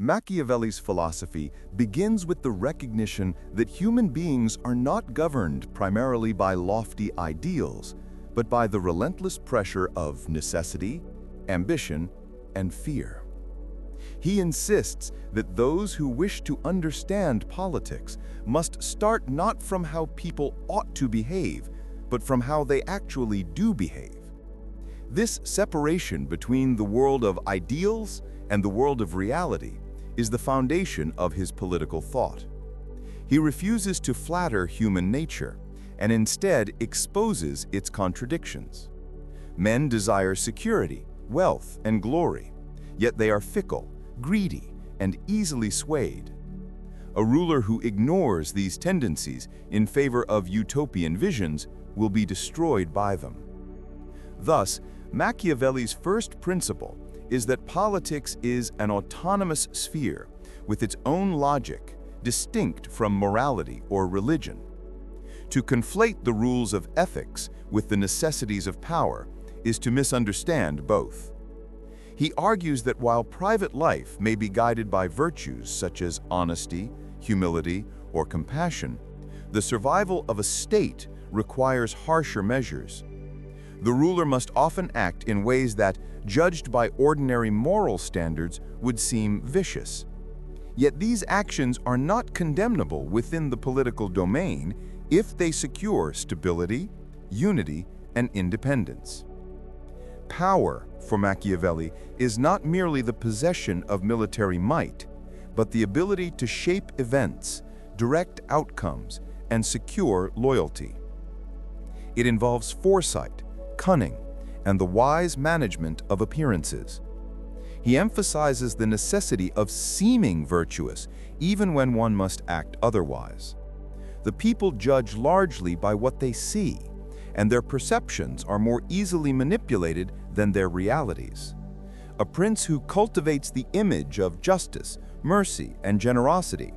Machiavelli's philosophy begins with the recognition that human beings are not governed primarily by lofty ideals, but by the relentless pressure of necessity, ambition, and fear. He insists that those who wish to understand politics must start not from how people ought to behave, but from how they actually do behave. This separation between the world of ideals and the world of reality is the foundation of his political thought. He refuses to flatter human nature and instead exposes its contradictions. Men desire security, wealth, and glory, yet they are fickle, greedy, and easily swayed. A ruler who ignores these tendencies in favor of utopian visions will be destroyed by them. Thus, Machiavelli's first principle is that politics is an autonomous sphere with its own logic, distinct from morality or religion. To conflate the rules of ethics with the necessities of power is to misunderstand both. He argues that while private life may be guided by virtues such as honesty, humility, or compassion, the survival of a state requires harsher measures. The ruler must often act in ways that, judged by ordinary moral standards, would seem vicious. Yet these actions are not condemnable within the political domain if they secure stability, unity, and independence. Power, for Machiavelli, is not merely the possession of military might, but the ability to shape events, direct outcomes, and secure loyalty. It involves foresight, cunning, and the wise management of appearances. He emphasizes the necessity of seeming virtuous, even when one must act otherwise. The people judge largely by what they see, and their perceptions are more easily manipulated than their realities. A prince who cultivates the image of justice, mercy, and generosity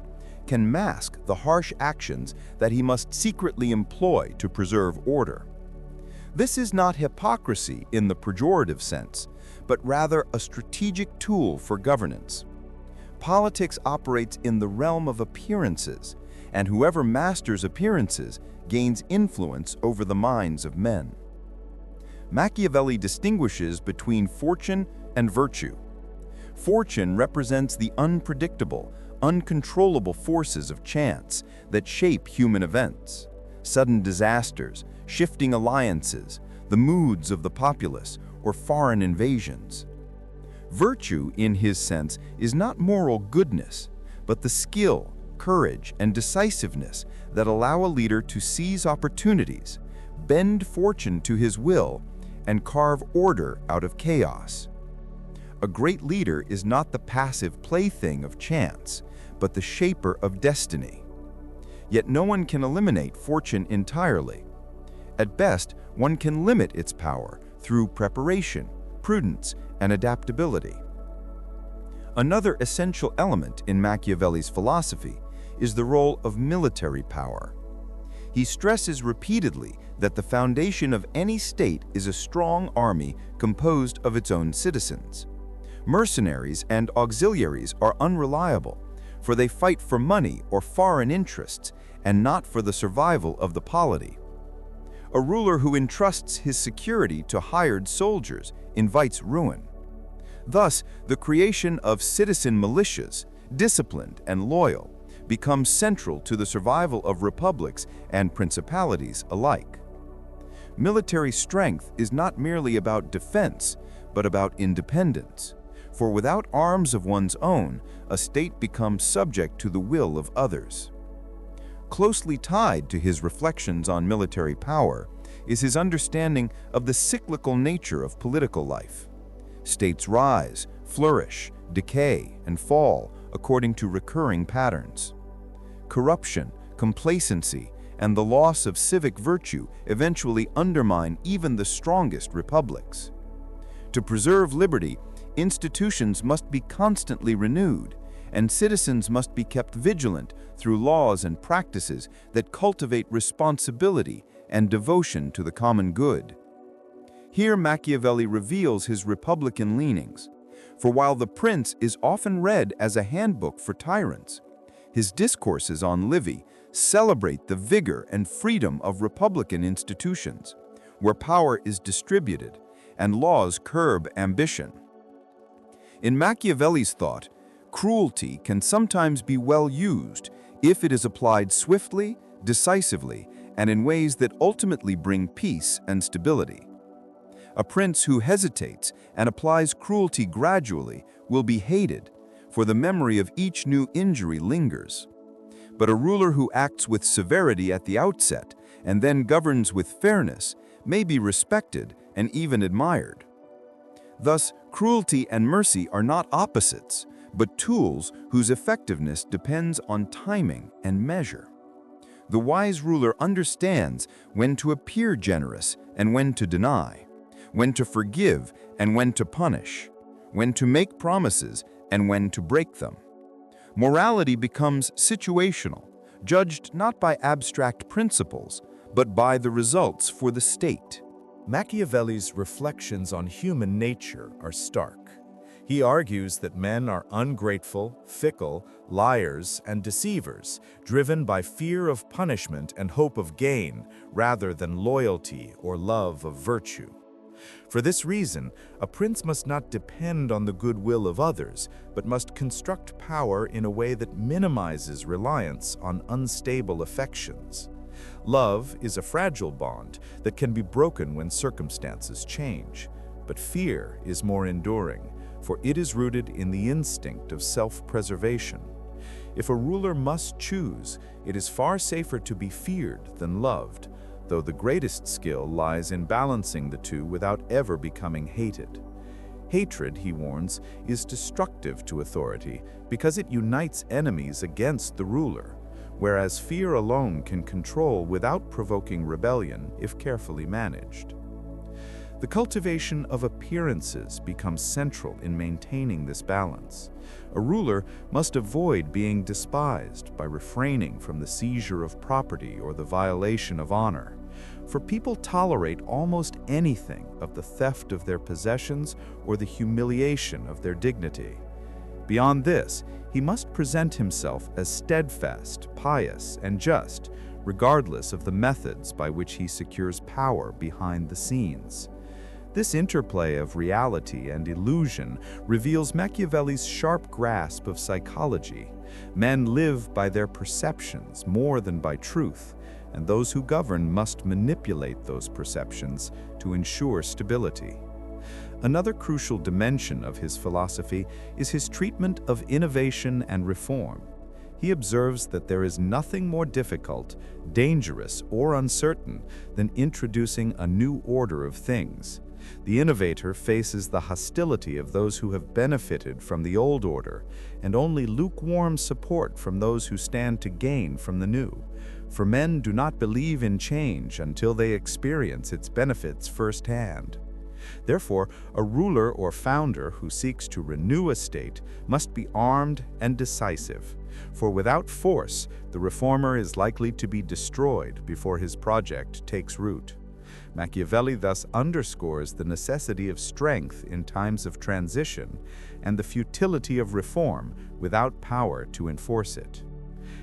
can mask the harsh actions that he must secretly employ to preserve order. This is not hypocrisy in the pejorative sense, but rather a strategic tool for governance. Politics operates in the realm of appearances, and whoever masters appearances gains influence over the minds of men. Machiavelli distinguishes between fortune and virtue. Fortune represents the unpredictable, uncontrollable forces of chance that shape human events. Sudden disasters, shifting alliances, the moods of the populace, or foreign invasions. Virtue, in his sense, is not moral goodness, but the skill, courage, and decisiveness that allow a leader to seize opportunities, bend fortune to his will, and carve order out of chaos. A great leader is not the passive plaything of chance, but the shaper of destiny. Yet no one can eliminate fortune entirely. At best, one can limit its power through preparation, prudence, and adaptability. Another essential element in Machiavelli's philosophy is the role of military power. He stresses repeatedly that the foundation of any state is a strong army composed of its own citizens. Mercenaries and auxiliaries are unreliable, for they fight for money or foreign interests and not for the survival of the polity. A ruler who entrusts his security to hired soldiers invites ruin. Thus, the creation of citizen militias, disciplined and loyal, becomes central to the survival of republics and principalities alike. Military strength is not merely about defense, but about independence. For without arms of one's own, a state becomes subject to the will of others. Closely tied to his reflections on military power is his understanding of the cyclical nature of political life. States rise, flourish, decay, and fall according to recurring patterns. Corruption, complacency, and the loss of civic virtue eventually undermine even the strongest republics. To preserve liberty, institutions must be constantly renewed, and citizens must be kept vigilant through laws and practices that cultivate responsibility and devotion to the common good. Here Machiavelli reveals his republican leanings. For while The Prince is often read as a handbook for tyrants, his discourses on Livy celebrate the vigor and freedom of republican institutions, where power is distributed and laws curb ambition. In Machiavelli's thought, cruelty can sometimes be well used if it is applied swiftly, decisively, and in ways that ultimately bring peace and stability. A prince who hesitates and applies cruelty gradually will be hated, for the memory of each new injury lingers. But a ruler who acts with severity at the outset and then governs with fairness may be respected and even admired. Thus, cruelty and mercy are not opposites, but tools whose effectiveness depends on timing and measure. The wise ruler understands when to appear generous and when to deny, when to forgive and when to punish, when to make promises and when to break them. Morality becomes situational, judged not by abstract principles, but by the results for the state. Machiavelli's reflections on human nature are stark. He argues that men are ungrateful, fickle, liars, and deceivers, driven by fear of punishment and hope of gain, rather than loyalty or love of virtue. For this reason, a prince must not depend on the goodwill of others, but must construct power in a way that minimizes reliance on unstable affections. Love is a fragile bond that can be broken when circumstances change, but fear is more enduring, for it is rooted in the instinct of self-preservation. If a ruler must choose, it is far safer to be feared than loved, though the greatest skill lies in balancing the two without ever becoming hated. Hatred, he warns, is destructive to authority because it unites enemies against the ruler, whereas fear alone can control without provoking rebellion if carefully managed. The cultivation of appearances becomes central in maintaining this balance. A ruler must avoid being despised by refraining from the seizure of property or the violation of honor, for people tolerate almost anything of the theft of their possessions or the humiliation of their dignity. Beyond this, he must present himself as steadfast, pious, and just, regardless of the methods by which he secures power behind the scenes. This interplay of reality and illusion reveals Machiavelli's sharp grasp of psychology. Men live by their perceptions more than by truth, and those who govern must manipulate those perceptions to ensure stability. Another crucial dimension of his philosophy is his treatment of innovation and reform. He observes that there is nothing more difficult, dangerous, or uncertain than introducing a new order of things. The innovator faces the hostility of those who have benefited from the old order, and only lukewarm support from those who stand to gain from the new. For men do not believe in change until they experience its benefits firsthand. Therefore, a ruler or founder who seeks to renew a state must be armed and decisive, for without force, the reformer is likely to be destroyed before his project takes root. Machiavelli thus underscores the necessity of strength in times of transition and the futility of reform without power to enforce it.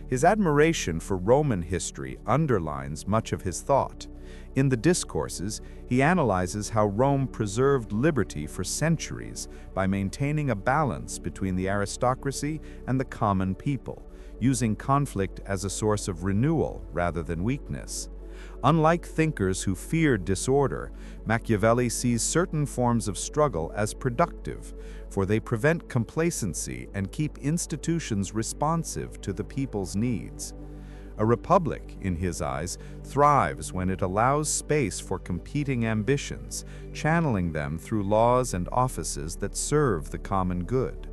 His admiration for Roman history underlines much of his thought. In the Discourses, he analyzes how Rome preserved liberty for centuries by maintaining a balance between the aristocracy and the common people, using conflict as a source of renewal rather than weakness. Unlike thinkers who feared disorder, Machiavelli sees certain forms of struggle as productive, for they prevent complacency and keep institutions responsive to the people's needs. A republic, in his eyes, thrives when it allows space for competing ambitions, channeling them through laws and offices that serve the common good.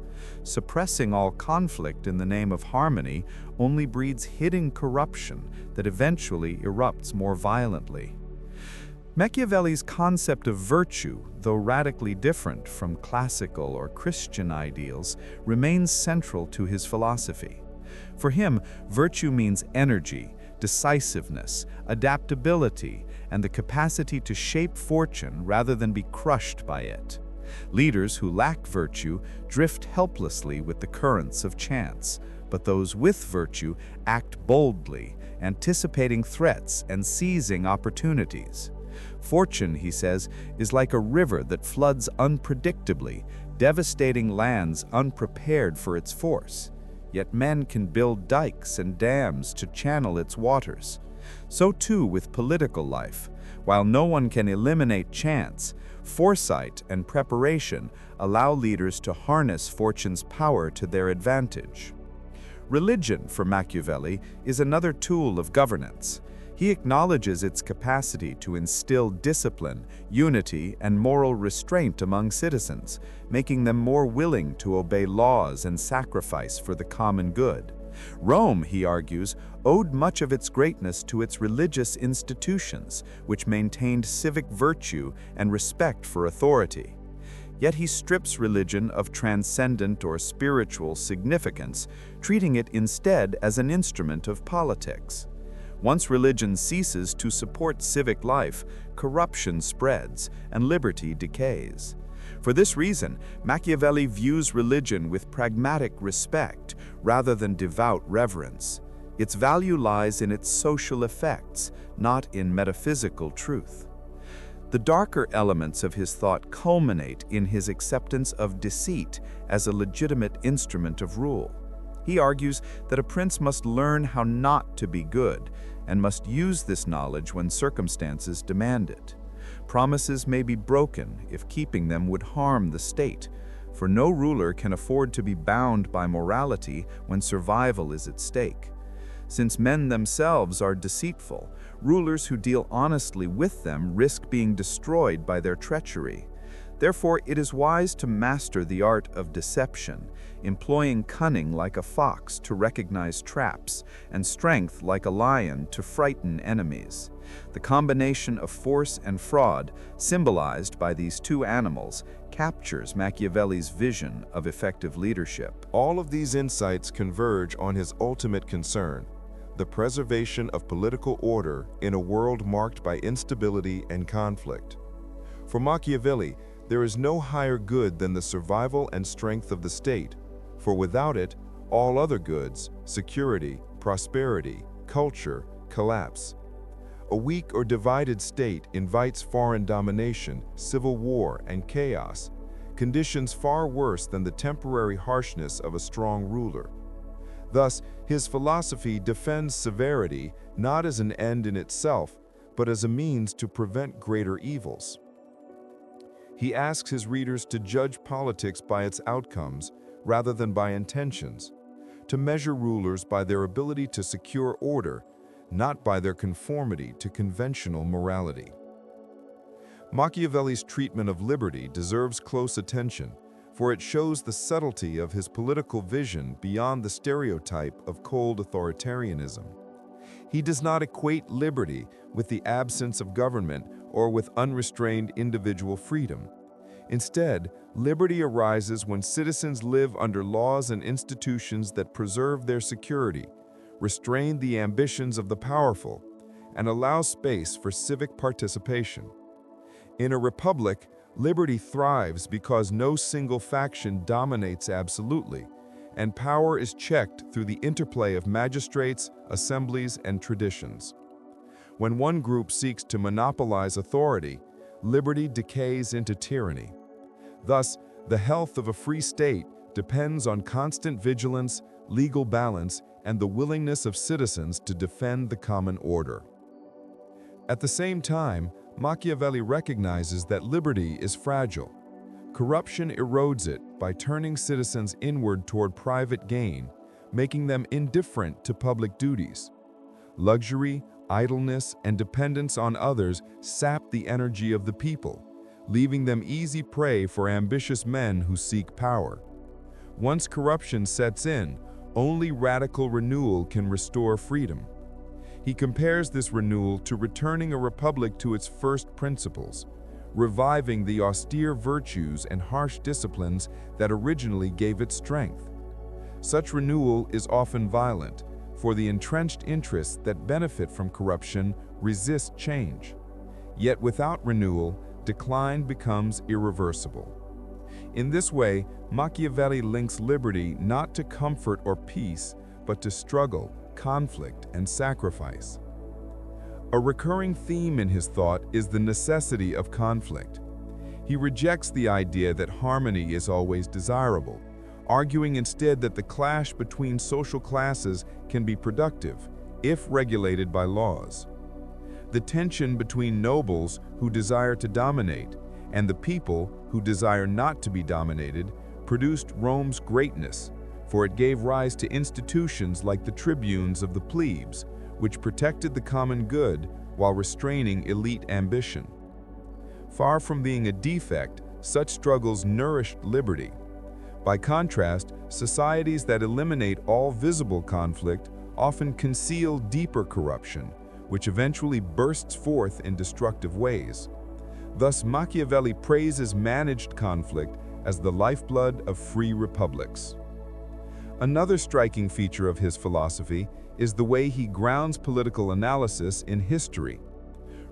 Suppressing all conflict in the name of harmony only breeds hidden corruption that eventually erupts more violently. Machiavelli's concept of virtue, though radically different from classical or Christian ideals, remains central to his philosophy. For him, virtue means energy, decisiveness, adaptability, and the capacity to shape fortune rather than be crushed by it. Leaders who lack virtue drift helplessly with the currents of chance, but those with virtue act boldly, anticipating threats and seizing opportunities. Fortune, he says, is like a river that floods unpredictably, devastating lands unprepared for its force. Yet men can build dikes and dams to channel its waters. So too with political life. While no one can eliminate chance, foresight and preparation allow leaders to harness fortune's power to their advantage. Religion, for Machiavelli, is another tool of governance. He acknowledges its capacity to instill discipline, unity, and moral restraint among citizens, making them more willing to obey laws and sacrifice for the common good. Rome, he argues, owed much of its greatness to its religious institutions, which maintained civic virtue and respect for authority. Yet he strips religion of transcendent or spiritual significance, treating it instead as an instrument of politics. Once religion ceases to support civic life, corruption spreads and liberty decays. For this reason, Machiavelli views religion with pragmatic respect rather than devout reverence. Its value lies in its social effects, not in metaphysical truth. The darker elements of his thought culminate in his acceptance of deceit as a legitimate instrument of rule. He argues that a prince must learn how not to be good and must use this knowledge when circumstances demand it. Promises may be broken if keeping them would harm the state, for no ruler can afford to be bound by morality when survival is at stake. Since men themselves are deceitful, rulers who deal honestly with them risk being destroyed by their treachery. Therefore, it is wise to master the art of deception, employing cunning like a fox to recognize traps, and strength like a lion to frighten enemies. The combination of force and fraud, symbolized by these two animals, captures Machiavelli's vision of effective leadership. All of these insights converge on his ultimate concern: the preservation of political order in a world marked by instability and conflict. For Machiavelli, there is no higher good than the survival and strength of the state, for without it, all other goods, security, prosperity, culture, collapse. A weak or divided state invites foreign domination, civil war, and chaos, conditions far worse than the temporary harshness of a strong ruler. Thus, his philosophy defends severity not as an end in itself, but as a means to prevent greater evils. He asks his readers to judge politics by its outcomes rather than by intentions, to measure rulers by their ability to secure order, not by their conformity to conventional morality. Machiavelli's treatment of liberty deserves close attention, for it shows the subtlety of his political vision beyond the stereotype of cold authoritarianism. He does not equate liberty with the absence of government or with unrestrained individual freedom. Instead, liberty arises when citizens live under laws and institutions that preserve their security, restrain the ambitions of the powerful, and allow space for civic participation. In a republic, liberty thrives because no single faction dominates absolutely, and power is checked through the interplay of magistrates, assemblies, and traditions. When one group seeks to monopolize authority, liberty decays into tyranny. Thus, the health of a free state depends on constant vigilance, legal balance, and the willingness of citizens to defend the common order. At the same time, Machiavelli recognizes that liberty is fragile. Corruption erodes it by turning citizens inward toward private gain, making them indifferent to public duties. Luxury, idleness, and dependence on others sap the energy of the people, leaving them easy prey for ambitious men who seek power. Once corruption sets in, only radical renewal can restore freedom. He compares this renewal to returning a republic to its first principles, reviving the austere virtues and harsh disciplines that originally gave it strength. Such renewal is often violent, for the entrenched interests that benefit from corruption resist change. Yet without renewal, decline becomes irreversible. In this way, Machiavelli links liberty not to comfort or peace, but to struggle, conflict, and sacrifice. A recurring theme in his thought is the necessity of conflict. He rejects the idea that harmony is always desirable, arguing instead that the clash between social classes can be productive, if regulated by laws. The tension between nobles who desire to dominate and the people who desire not to be dominated produced Rome's greatness, for it gave rise to institutions like the tribunes of the plebes, which protected the common good while restraining elite ambition. Far from being a defect, such struggles nourished liberty. By contrast, societies that eliminate all visible conflict often conceal deeper corruption, which eventually bursts forth in destructive ways. Thus, Machiavelli praises managed conflict as the lifeblood of free republics. Another striking feature of his philosophy is the way he grounds political analysis in history.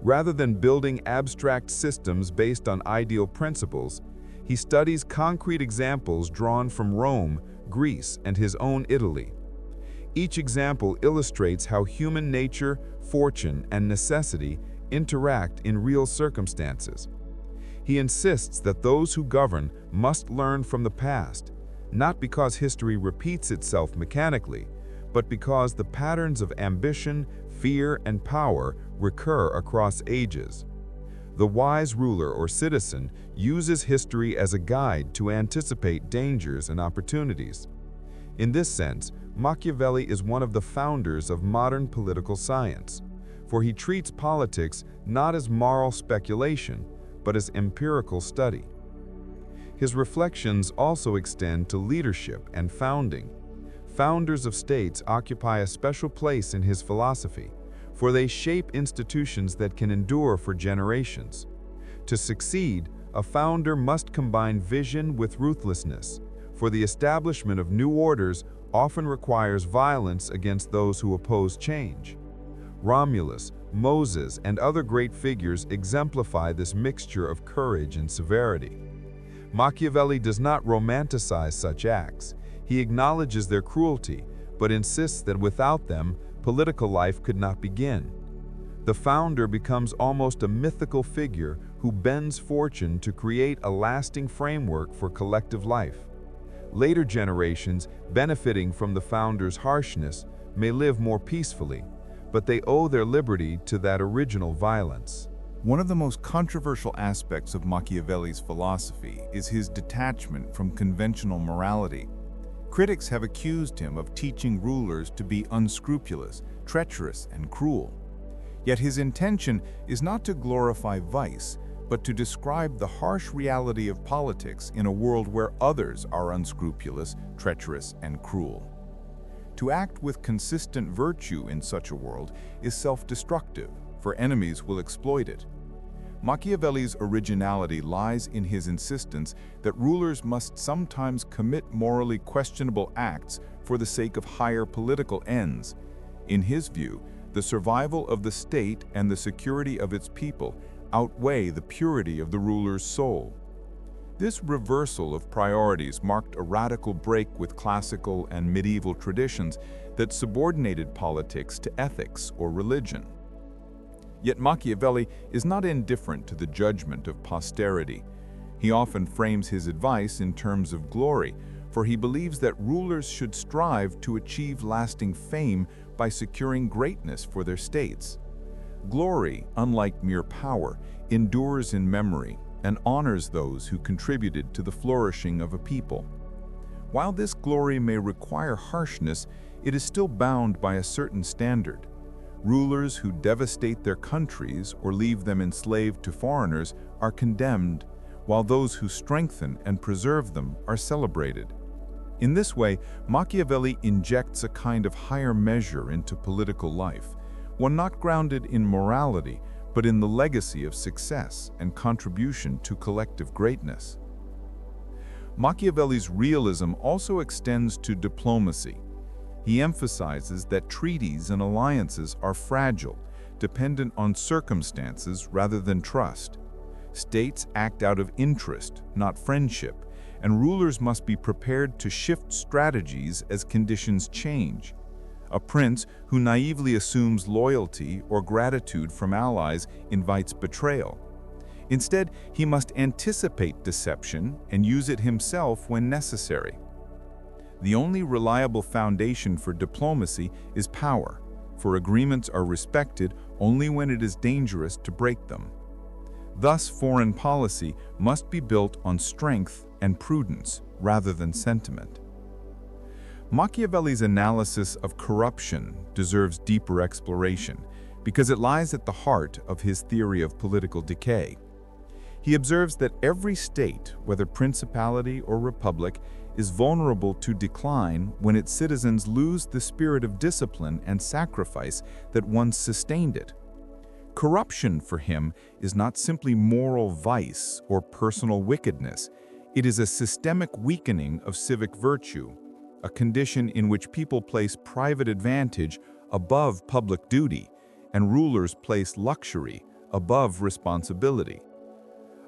Rather than building abstract systems based on ideal principles, he studies concrete examples drawn from Rome, Greece, and his own Italy. Each example illustrates how human nature, fortune, and necessity interact in real circumstances. He insists that those who govern must learn from the past, not because history repeats itself mechanically, but because the patterns of ambition, fear, and power recur across ages. The wise ruler or citizen uses history as a guide to anticipate dangers and opportunities. In this sense, Machiavelli is one of the founders of modern political science, for he treats politics not as moral speculation, but as empirical study. His reflections also extend to leadership and founding. Founders of states occupy a special place in his philosophy, for they shape institutions that can endure for generations. To succeed, a founder must combine vision with ruthlessness, for the establishment of new orders often requires violence against those who oppose change. Romulus, Moses, and other great figures exemplify this mixture of courage and severity. Machiavelli does not romanticize such acts. He acknowledges their cruelty, but insists that without them, political life could not begin. The founder becomes almost a mythical figure who bends fortune to create a lasting framework for collective life. Later generations, benefiting from the founder's harshness, may live more peacefully, but they owe their liberty to that original violence. One of the most controversial aspects of Machiavelli's philosophy is his detachment from conventional morality. Critics have accused him of teaching rulers to be unscrupulous, treacherous, and cruel. Yet his intention is not to glorify vice, but to describe the harsh reality of politics in a world where others are unscrupulous, treacherous, and cruel. To act with consistent virtue in such a world is self-destructive, for enemies will exploit it. Machiavelli's originality lies in his insistence that rulers must sometimes commit morally questionable acts for the sake of higher political ends. In his view, the survival of the state and the security of its people outweigh the purity of the ruler's soul. This reversal of priorities marked a radical break with classical and medieval traditions that subordinated politics to ethics or religion. Yet Machiavelli is not indifferent to the judgment of posterity. He often frames his advice in terms of glory, for he believes that rulers should strive to achieve lasting fame by securing greatness for their states. Glory, unlike mere power, endures in memory and honors those who contributed to the flourishing of a people. While this glory may require harshness, it is still bound by a certain standard. Rulers who devastate their countries or leave them enslaved to foreigners are condemned, while those who strengthen and preserve them are celebrated. In this way, Machiavelli injects a kind of higher measure into political life, one not grounded in morality, but in the legacy of success and contribution to collective greatness. Machiavelli's realism also extends to diplomacy. He emphasizes that treaties and alliances are fragile, dependent on circumstances rather than trust. States act out of interest, not friendship, and rulers must be prepared to shift strategies as conditions change. A prince who naively assumes loyalty or gratitude from allies invites betrayal. Instead, he must anticipate deception and use it himself when necessary. The only reliable foundation for diplomacy is power, for agreements are respected only when it is dangerous to break them. Thus, foreign policy must be built on strength and prudence rather than sentiment. Machiavelli's analysis of corruption deserves deeper exploration because it lies at the heart of his theory of political decay. He observes that every state, whether principality or republic, is vulnerable to decline when its citizens lose the spirit of discipline and sacrifice that once sustained it. Corruption, for him, is not simply moral vice or personal wickedness. It is a systemic weakening of civic virtue, a condition in which people place private advantage above public duty, and rulers place luxury above responsibility.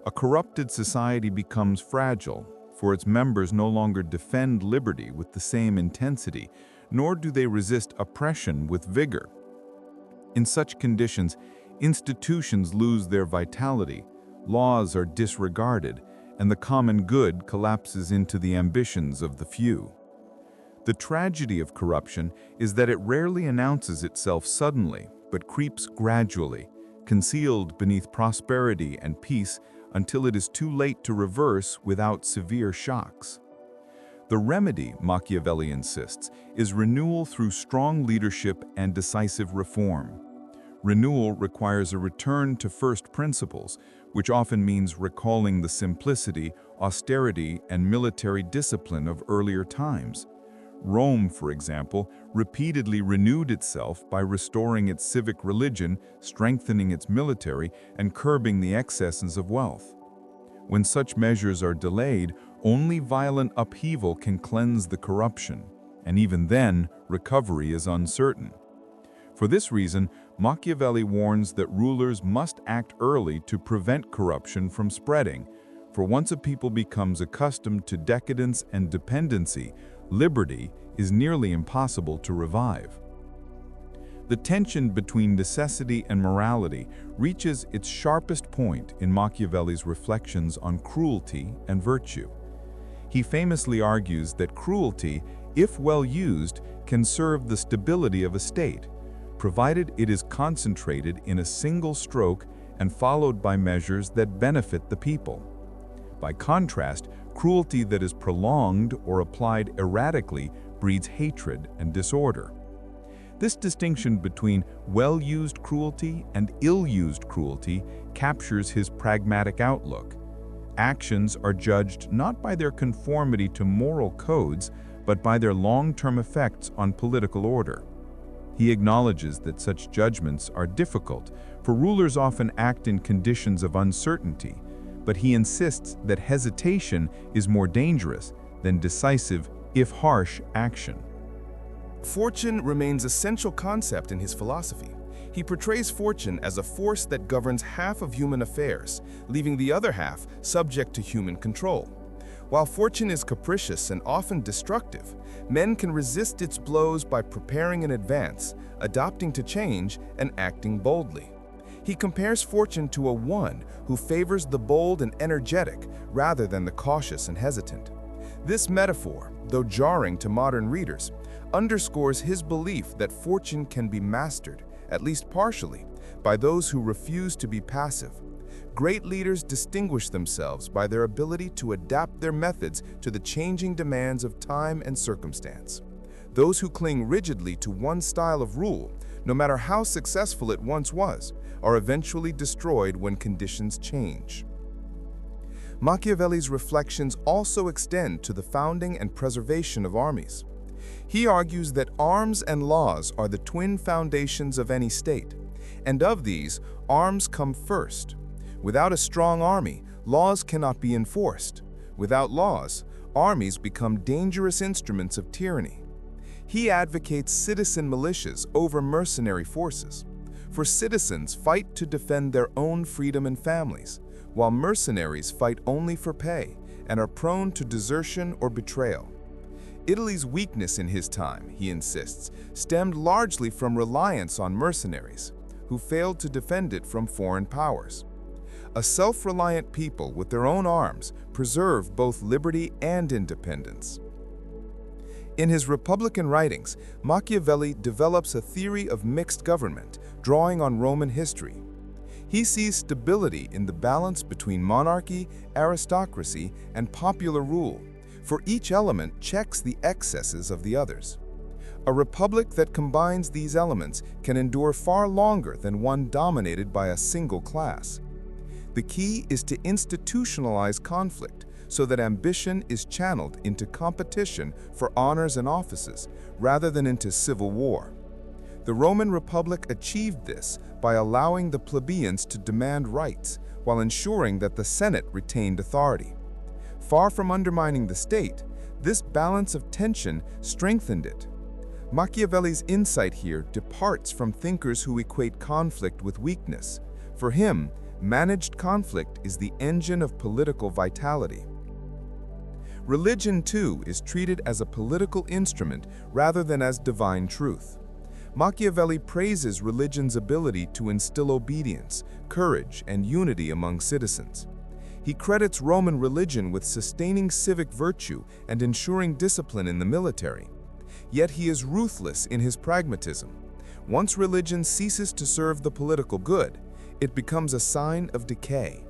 A corrupted society becomes fragile, for its members no longer defend liberty with the same intensity, nor do they resist oppression with vigor. In such conditions, institutions lose their vitality, laws are disregarded, and the common good collapses into the ambitions of the few. The tragedy of corruption is that it rarely announces itself suddenly, but creeps gradually, concealed beneath prosperity and peace until it is too late to reverse without severe shocks. The remedy, Machiavelli insists, is renewal through strong leadership and decisive reform. Renewal requires a return to first principles, which often means recalling the simplicity, austerity, and military discipline of earlier times. Rome, for example, repeatedly renewed itself by restoring its civic religion, strengthening its military, and curbing the excesses of wealth. When such measures are delayed, only violent upheaval can cleanse the corruption, and even then, recovery is uncertain. For this reason, Machiavelli warns that rulers must act early to prevent corruption from spreading, for once a people becomes accustomed to decadence and dependency, liberty is nearly impossible to revive. The tension between necessity and morality reaches its sharpest point in Machiavelli's reflections on cruelty and virtue. He famously argues that cruelty, if well used, can serve the stability of a state, provided it is concentrated in a single stroke and followed by measures that benefit the people. By contrast, cruelty that is prolonged or applied erratically breeds hatred and disorder. This distinction between well-used cruelty and ill-used cruelty captures his pragmatic outlook. Actions are judged not by their conformity to moral codes, but by their long-term effects on political order. He acknowledges that such judgments are difficult, for rulers often act in conditions of uncertainty, but he insists that hesitation is more dangerous than decisive, if harsh, action. Fortune remains a central concept in his philosophy. He portrays fortune as a force that governs half of human affairs, leaving the other half subject to human control. While fortune is capricious and often destructive, men can resist its blows by preparing in advance, adapting to change, and acting boldly. He compares fortune to a one who favors the bold and energetic rather than the cautious and hesitant. This metaphor, though jarring to modern readers, underscores his belief that fortune can be mastered, at least partially, by those who refuse to be passive. Great leaders distinguish themselves by their ability to adapt their methods to the changing demands of time and circumstance. Those who cling rigidly to one style of rule, no matter how successful it once was, are eventually destroyed when conditions change. Machiavelli's reflections also extend to the founding and preservation of armies. He argues that arms and laws are the twin foundations of any state, and of these, arms come first. Without a strong army, laws cannot be enforced. Without laws, armies become dangerous instruments of tyranny. He advocates citizen militias over mercenary forces. For citizens fight to defend their own freedom and families, while mercenaries fight only for pay and are prone to desertion or betrayal. Italy's weakness in his time, he insists, stemmed largely from reliance on mercenaries, who failed to defend it from foreign powers. A self-reliant people with their own arms preserve both liberty and independence. In his Republican writings, Machiavelli develops a theory of mixed government, drawing on Roman history. He sees stability in the balance between monarchy, aristocracy, and popular rule, for each element checks the excesses of the others. A republic that combines these elements can endure far longer than one dominated by a single class. The key is to institutionalize conflict so that ambition is channeled into competition for honors and offices rather than into civil war. The Roman Republic achieved this by allowing the plebeians to demand rights while ensuring that the Senate retained authority. Far from undermining the state, this balance of tension strengthened it. Machiavelli's insight here departs from thinkers who equate conflict with weakness. For him, managed conflict is the engine of political vitality. Religion, too, is treated as a political instrument rather than as divine truth. Machiavelli praises religion's ability to instill obedience, courage, and unity among citizens. He credits Roman religion with sustaining civic virtue and ensuring discipline in the military. Yet he is ruthless in his pragmatism. Once religion ceases to serve the political good, it becomes a sign of decay.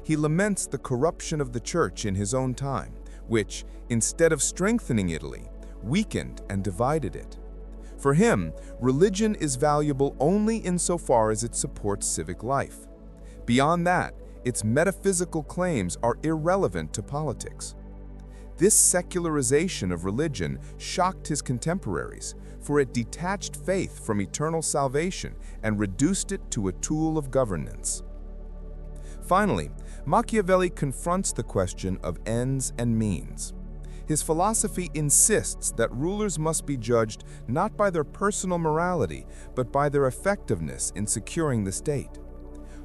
He laments the corruption of the church in his own time, which, instead of strengthening Italy, weakened and divided it. For him, religion is valuable only insofar as it supports civic life. Beyond that, its metaphysical claims are irrelevant to politics. This secularization of religion shocked his contemporaries, for it detached faith from eternal salvation and reduced it to a tool of governance. Finally, Machiavelli confronts the question of ends and means. His philosophy insists that rulers must be judged not by their personal morality, but by their effectiveness in securing the state.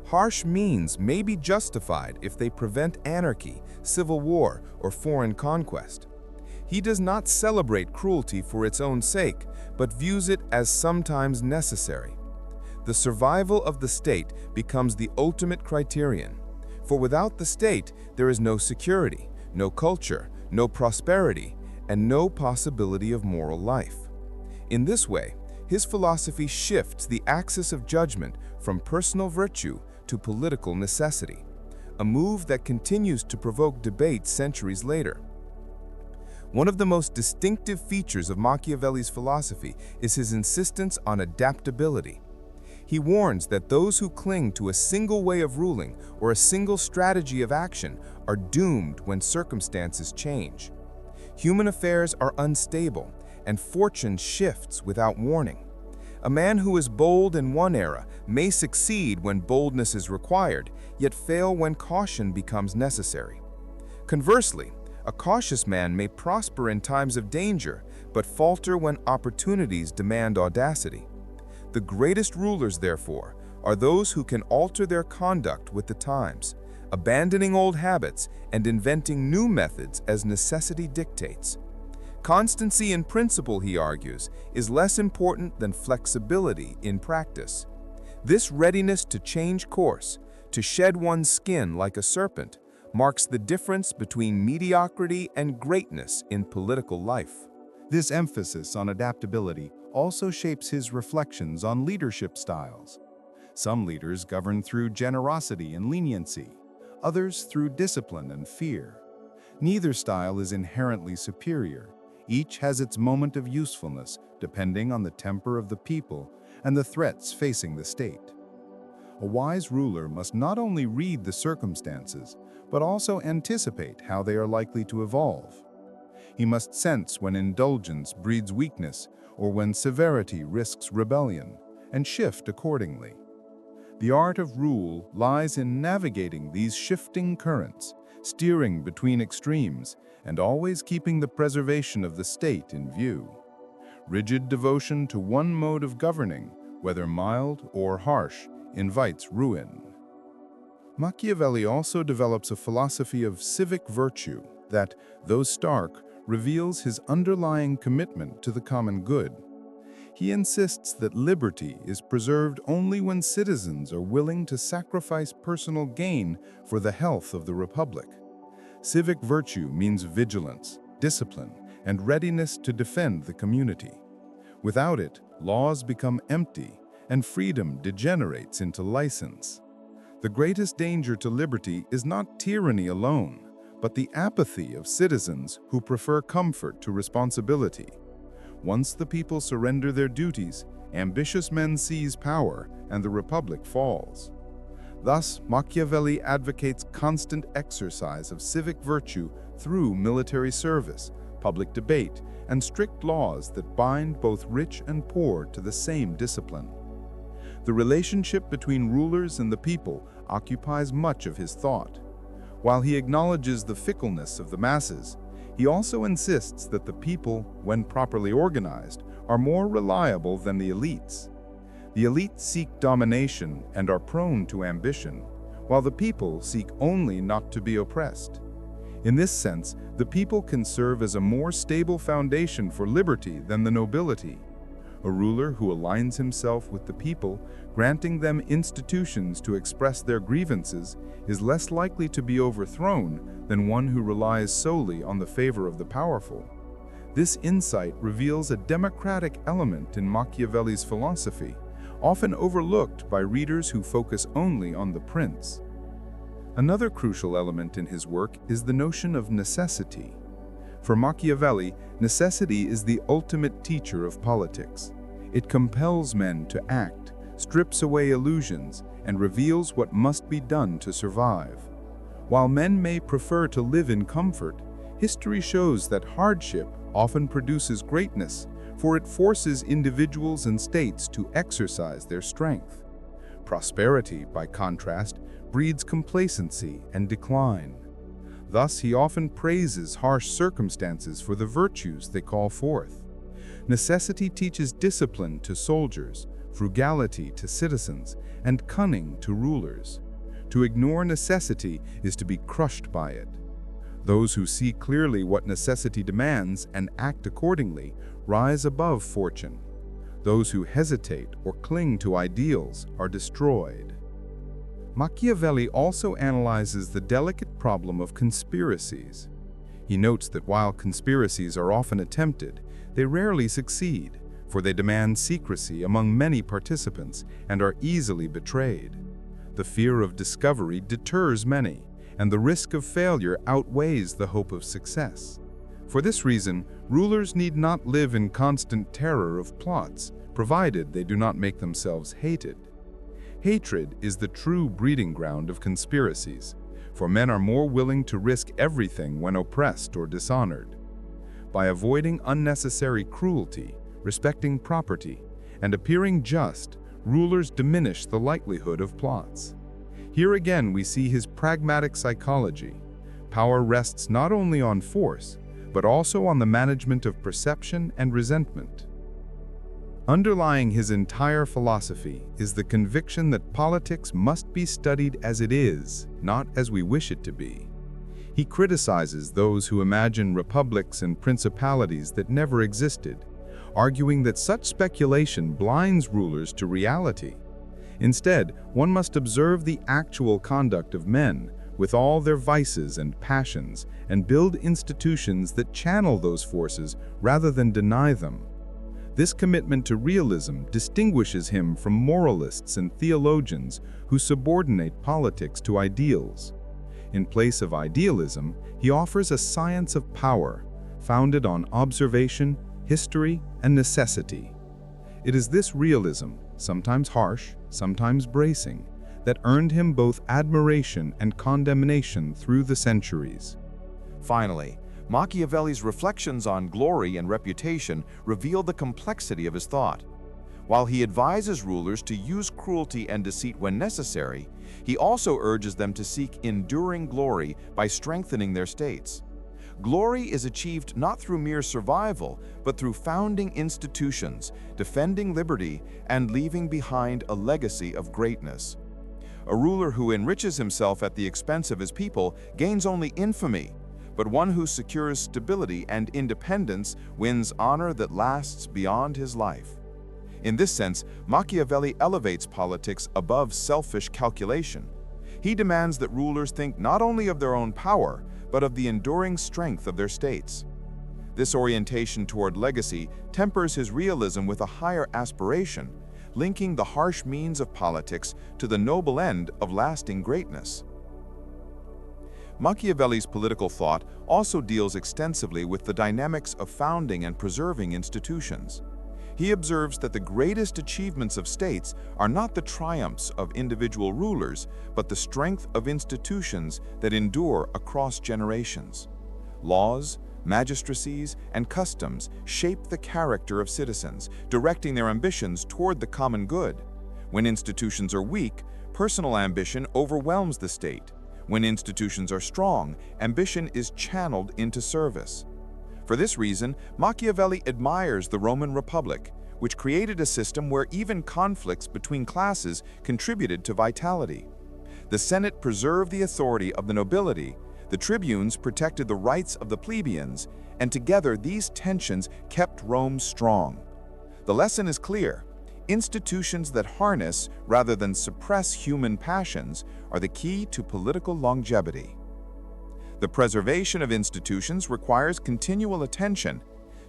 Harsh means may be justified if they prevent anarchy, civil war, or foreign conquest. He does not celebrate cruelty for its own sake, but views it as sometimes necessary. The survival of the state becomes the ultimate criterion, for without the state, there is no security, no culture, no prosperity, and no possibility of moral life. In this way, his philosophy shifts the axis of judgment from personal virtue to political necessity, a move that continues to provoke debate centuries later. One of the most distinctive features of Machiavelli's philosophy is his insistence on adaptability. He warns that those who cling to a single way of ruling or a single strategy of action are doomed when circumstances change. Human affairs are unstable, and fortune shifts without warning. A man who is bold in one era may succeed when boldness is required, yet fail when caution becomes necessary. Conversely, a cautious man may prosper in times of danger, but falter when opportunities demand audacity. The greatest rulers, therefore, are those who can alter their conduct with the times, abandoning old habits and inventing new methods as necessity dictates. Constancy in principle, he argues, is less important than flexibility in practice. This readiness to change course, to shed one's skin like a serpent, marks the difference between mediocrity and greatness in political life. This emphasis on adaptability also shapes his reflections on leadership styles. Some leaders govern through generosity and leniency, others through discipline and fear. Neither style is inherently superior. Each has its moment of usefulness, depending on the temper of the people and the threats facing the state. A wise ruler must not only read the circumstances, but also anticipate how they are likely to evolve. He must sense when indulgence breeds weakness or when severity risks rebellion, and shift accordingly. The art of rule lies in navigating these shifting currents, steering between extremes, and always keeping the preservation of the state in view. Rigid devotion to one mode of governing, whether mild or harsh, invites ruin. Machiavelli also develops a philosophy of civic virtue that, though stark, reveals his underlying commitment to the common good. He insists that liberty is preserved only when citizens are willing to sacrifice personal gain for the health of the republic. Civic virtue means vigilance, discipline, and readiness to defend the community. Without it, laws become empty, and freedom degenerates into license. The greatest danger to liberty is not tyranny alone, but the apathy of citizens who prefer comfort to responsibility. Once the people surrender their duties, ambitious men seize power, and the republic falls. Thus, Machiavelli advocates constant exercise of civic virtue through military service, public debate, and strict laws that bind both rich and poor to the same discipline. The relationship between rulers and the people occupies much of his thought. While he acknowledges the fickleness of the masses, he also insists that the people, when properly organized, are more reliable than the elites. The elites seek domination and are prone to ambition, while the people seek only not to be oppressed. In this sense, the people can serve as a more stable foundation for liberty than the nobility. A ruler who aligns himself with the people, granting them institutions to express their grievances, is less likely to be overthrown than one who relies solely on the favor of the powerful. This insight reveals a democratic element in Machiavelli's philosophy, often overlooked by readers who focus only on the prince. Another crucial element in his work is the notion of necessity. For Machiavelli, necessity is the ultimate teacher of politics. It compels men to act, strips away illusions, and reveals what must be done to survive. While men may prefer to live in comfort, history shows that hardship often produces greatness, for it forces individuals and states to exercise their strength. Prosperity, by contrast, breeds complacency and decline. Thus, he often praises harsh circumstances for the virtues they call forth. Necessity teaches discipline to soldiers, frugality to citizens, and cunning to rulers. To ignore necessity is to be crushed by it. Those who see clearly what necessity demands and act accordingly rise above fortune. Those who hesitate or cling to ideals are destroyed. Machiavelli also analyzes the delicate problem of conspiracies. He notes that while conspiracies are often attempted, they rarely succeed, for they demand secrecy among many participants and are easily betrayed. The fear of discovery deters many, and the risk of failure outweighs the hope of success. For this reason, rulers need not live in constant terror of plots, provided they do not make themselves hated. Hatred is the true breeding ground of conspiracies, for men are more willing to risk everything when oppressed or dishonored. By avoiding unnecessary cruelty, respecting property, and appearing just, rulers diminish the likelihood of plots. Here again we see his pragmatic psychology. Power rests not only on force, but also on the management of perception and resentment. Underlying his entire philosophy is the conviction that politics must be studied as it is, not as we wish it to be. He criticizes those who imagine republics and principalities that never existed, arguing that such speculation blinds rulers to reality. Instead, one must observe the actual conduct of men, with all their vices and passions, and build institutions that channel those forces rather than deny them. This commitment to realism distinguishes him from moralists and theologians who subordinate politics to ideals. In place of idealism, he offers a science of power, founded on observation, history, and necessity. It is this realism, sometimes harsh, sometimes bracing, that earned him both admiration and condemnation through the centuries. Finally, Machiavelli's reflections on glory and reputation reveal the complexity of his thought. While he advises rulers to use cruelty and deceit when necessary, he also urges them to seek enduring glory by strengthening their states. Glory is achieved not through mere survival, but through founding institutions, defending liberty, and leaving behind a legacy of greatness. A ruler who enriches himself at the expense of his people gains only infamy, but one who secures stability and independence wins honor that lasts beyond his life. In this sense, Machiavelli elevates politics above selfish calculation. He demands that rulers think not only of their own power, but of the enduring strength of their states. This orientation toward legacy tempers his realism with a higher aspiration, linking the harsh means of politics to the noble end of lasting greatness. Machiavelli's political thought also deals extensively with the dynamics of founding and preserving institutions. He observes that the greatest achievements of states are not the triumphs of individual rulers, but the strength of institutions that endure across generations. Laws, magistracies, and customs shape the character of citizens, directing their ambitions toward the common good. When institutions are weak, personal ambition overwhelms the state. When institutions are strong, ambition is channeled into service. For this reason, Machiavelli admires the Roman Republic, which created a system where even conflicts between classes contributed to vitality. The Senate preserved the authority of the nobility, the tribunes protected the rights of the plebeians, and together these tensions kept Rome strong. The lesson is clear. Institutions that harness rather than suppress human passions are the key to political longevity. The preservation of institutions requires continual attention.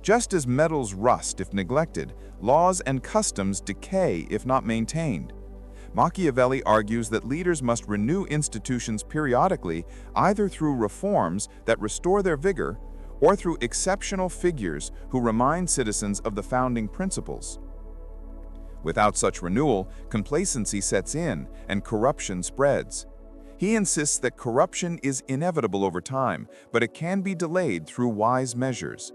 Just as metals rust if neglected, laws and customs decay if not maintained. Machiavelli argues that leaders must renew institutions periodically, either through reforms that restore their vigor or through exceptional figures who remind citizens of the founding principles. Without such renewal, complacency sets in and corruption spreads. He insists that corruption is inevitable over time, but it can be delayed through wise measures.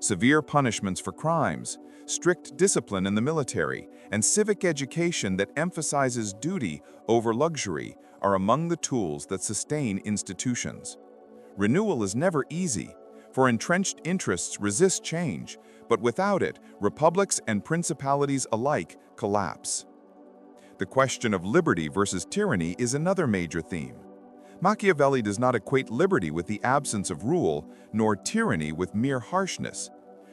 Severe punishments for crimes, strict discipline in the military, and civic education that emphasizes duty over luxury are among the tools that sustain institutions. Renewal is never easy, for entrenched interests resist change, but without it, republics and principalities alike collapse. The question of liberty versus tyranny is another major theme. Machiavelli does not equate liberty with the absence of rule, nor tyranny with mere harshness.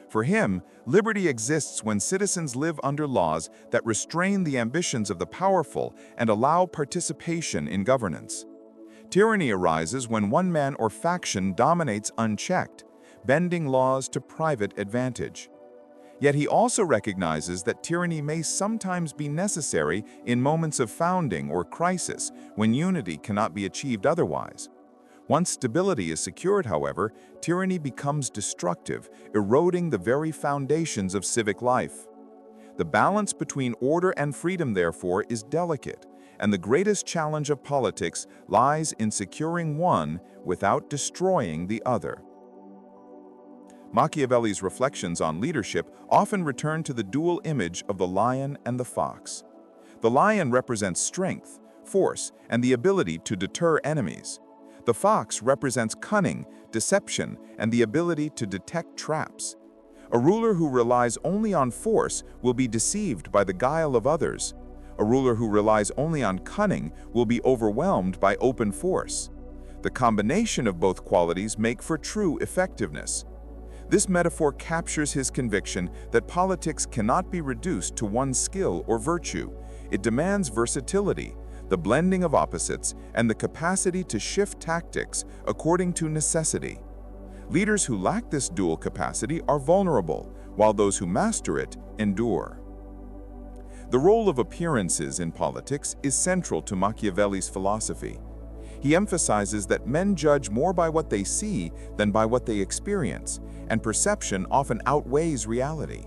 For him, liberty exists when citizens live under laws that restrain the ambitions of the powerful and allow participation in governance. Tyranny arises when one man or faction dominates unchecked, bending laws to private advantage. Yet he also recognizes that tyranny may sometimes be necessary in moments of founding or crisis when unity cannot be achieved otherwise. Once stability is secured, however, tyranny becomes destructive, eroding the very foundations of civic life. The balance between order and freedom, therefore, is delicate, and the greatest challenge of politics lies in securing one without destroying the other. Machiavelli's reflections on leadership often return to the dual image of the lion and the fox. The lion represents strength, force, and the ability to deter enemies. The fox represents cunning, deception, and the ability to detect traps. A ruler who relies only on force will be deceived by the guile of others. A ruler who relies only on cunning will be overwhelmed by open force. The combination of both qualities make for true effectiveness. This metaphor captures his conviction that politics cannot be reduced to one skill or virtue. It demands versatility, the blending of opposites, and the capacity to shift tactics according to necessity. Leaders who lack this dual capacity are vulnerable, while those who master it endure. The role of appearances in politics is central to Machiavelli's philosophy. He emphasizes that men judge more by what they see than by what they experience, and perception often outweighs reality.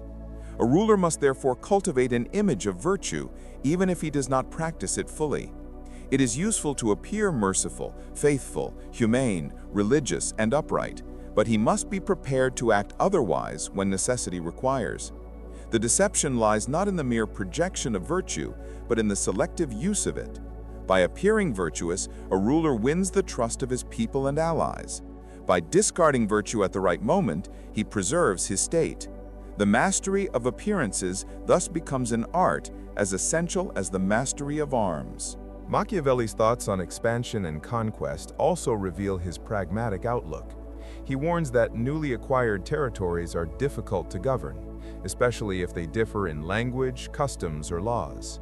A ruler must therefore cultivate an image of virtue, even if he does not practice it fully. It is useful to appear merciful, faithful, humane, religious, and upright, but he must be prepared to act otherwise when necessity requires. The deception lies not in the mere projection of virtue, but in the selective use of it. By appearing virtuous, a ruler wins the trust of his people and allies. By discarding virtue at the right moment, he preserves his state. The mastery of appearances thus becomes an art as essential as the mastery of arms. Machiavelli's thoughts on expansion and conquest also reveal his pragmatic outlook. He warns that newly acquired territories are difficult to govern, especially if they differ in language, customs, or laws.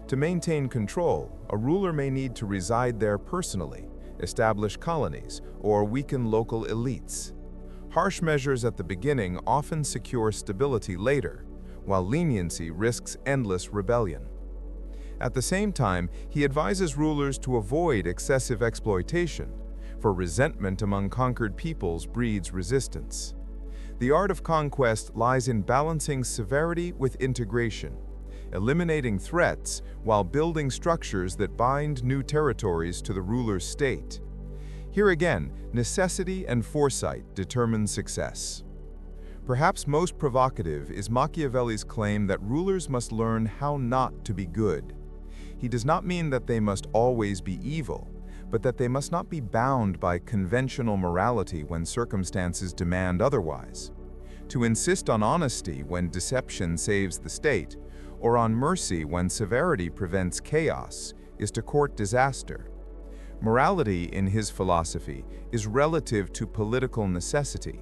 To maintain control, a ruler may need to reside there personally, establish colonies, or weaken local elites. Harsh measures at the beginning often secure stability later, while leniency risks endless rebellion. At the same time, he advises rulers to avoid excessive exploitation, for resentment among conquered peoples breeds resistance. The art of conquest lies in balancing severity with integration, eliminating threats while building structures that bind new territories to the ruler's state. Here again, necessity and foresight determine success. Perhaps most provocative is Machiavelli's claim that rulers must learn how not to be good. He does not mean that they must always be evil, but that they must not be bound by conventional morality when circumstances demand otherwise. To insist on honesty when deception saves the state, or on mercy when severity prevents chaos, is to court disaster. Morality, in his philosophy, is relative to political necessity.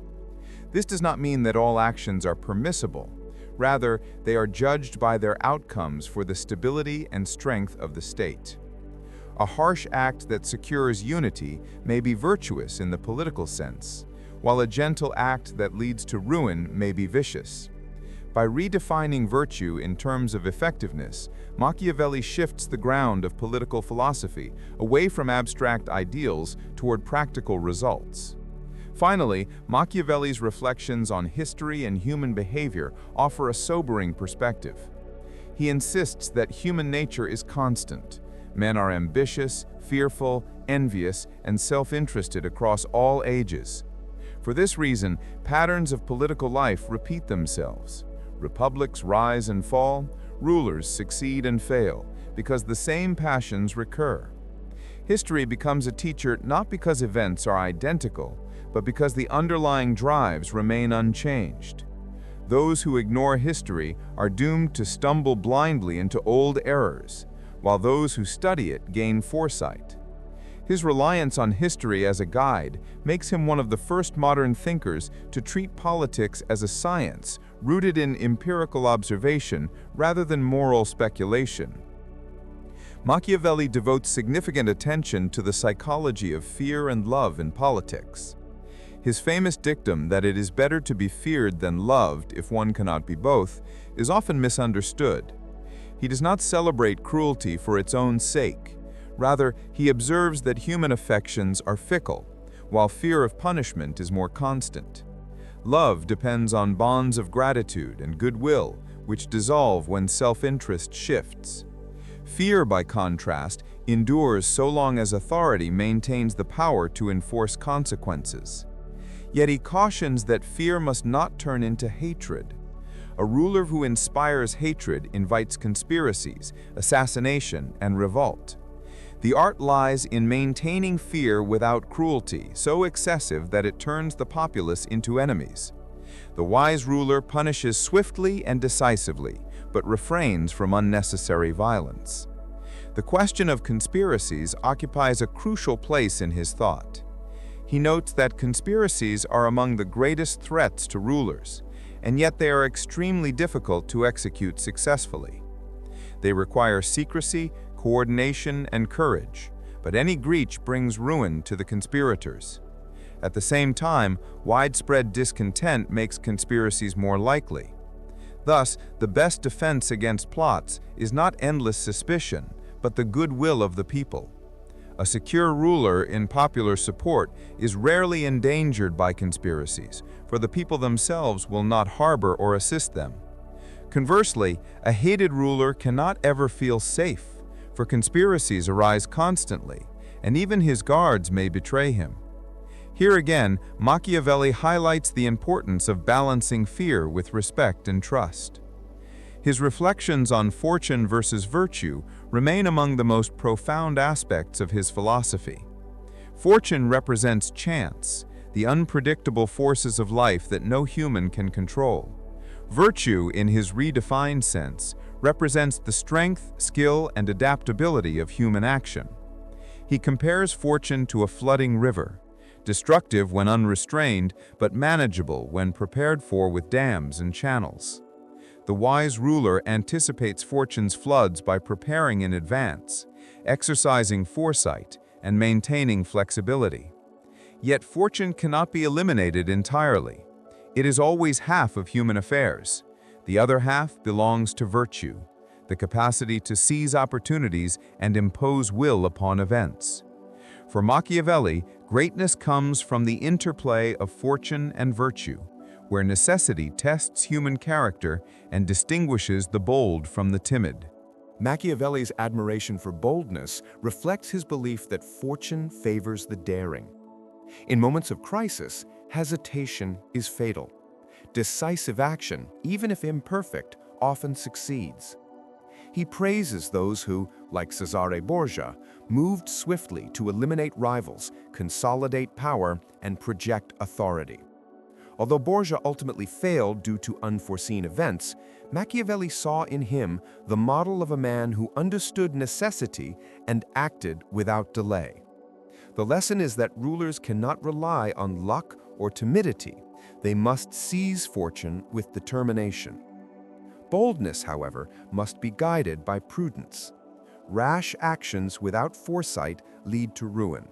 This does not mean that all actions are permissible. Rather, they are judged by their outcomes for the stability and strength of the state. A harsh act that secures unity may be virtuous in the political sense, while a gentle act that leads to ruin may be vicious. By redefining virtue in terms of effectiveness, Machiavelli shifts the ground of political philosophy away from abstract ideals toward practical results. Finally, Machiavelli's reflections on history and human behavior offer a sobering perspective. He insists that human nature is constant. Men are ambitious, fearful, envious, and self-interested across all ages. For this reason, patterns of political life repeat themselves. Republics rise and fall, rulers succeed and fail, because the same passions recur. History becomes a teacher not because events are identical, but because the underlying drives remain unchanged. Those who ignore history are doomed to stumble blindly into old errors, while those who study it gain foresight. His reliance on history as a guide makes him one of the first modern thinkers to treat politics as a science rooted in empirical observation rather than moral speculation. Machiavelli devotes significant attention to the psychology of fear and love in politics. His famous dictum that it is better to be feared than loved if one cannot be both is often misunderstood. He does not celebrate cruelty for its own sake. Rather, he observes that human affections are fickle, while fear of punishment is more constant. Love depends on bonds of gratitude and goodwill, which dissolve when self-interest shifts. Fear, by contrast, endures so long as authority maintains the power to enforce consequences. Yet he cautions that fear must not turn into hatred. A ruler who inspires hatred invites conspiracies, assassination, and revolt. The art lies in maintaining fear without cruelty, so excessive that it turns the populace into enemies. The wise ruler punishes swiftly and decisively, but refrains from unnecessary violence. The question of conspiracies occupies a crucial place in his thought. He notes that conspiracies are among the greatest threats to rulers, and yet they are extremely difficult to execute successfully. They require secrecy, coordination, and courage, but any breach brings ruin to the conspirators. At the same time, widespread discontent makes conspiracies more likely. Thus, the best defense against plots is not endless suspicion, but the goodwill of the people. A secure ruler in popular support is rarely endangered by conspiracies, for the people themselves will not harbor or assist them. Conversely, a hated ruler cannot ever feel safe, for conspiracies arise constantly, and even his guards may betray him. Here again, Machiavelli highlights the importance of balancing fear with respect and trust. His reflections on fortune versus virtue remain among the most profound aspects of his philosophy. Fortune represents chance, the unpredictable forces of life that no human can control. Virtue, in his redefined sense, represents the strength, skill, and adaptability of human action. He compares fortune to a flooding river, destructive when unrestrained, but manageable when prepared for with dams and channels. The wise ruler anticipates fortune's floods by preparing in advance, exercising foresight, and maintaining flexibility. Yet fortune cannot be eliminated entirely. It is always half of human affairs. The other half belongs to virtue, the capacity to seize opportunities and impose will upon events. For Machiavelli, greatness comes from the interplay of fortune and virtue, where necessity tests human character and distinguishes the bold from the timid. Machiavelli's admiration for boldness reflects his belief that fortune favors the daring. In moments of crisis, hesitation is fatal. Decisive action, even if imperfect, often succeeds. He praises those who, like Cesare Borgia, moved swiftly to eliminate rivals, consolidate power, and project authority. Although Borgia ultimately failed due to unforeseen events, Machiavelli saw in him the model of a man who understood necessity and acted without delay. The lesson is that rulers cannot rely on luck or timidity. They must seize fortune with determination. Boldness, however, must be guided by prudence. Rash actions without foresight lead to ruin,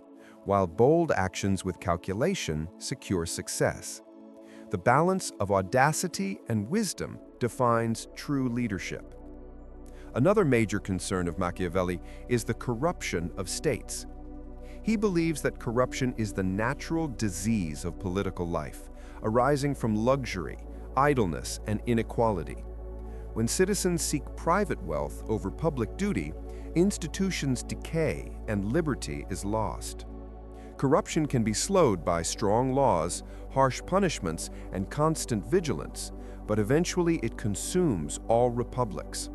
while bold actions with calculation secure success. The balance of audacity and wisdom defines true leadership. Another major concern of Machiavelli is the corruption of states. He believes that corruption is the natural disease of political life, arising from luxury, idleness, and inequality. When citizens seek private wealth over public duty, institutions decay and liberty is lost. Corruption can be slowed by strong laws, harsh punishments, and constant vigilance, but eventually it consumes all republics.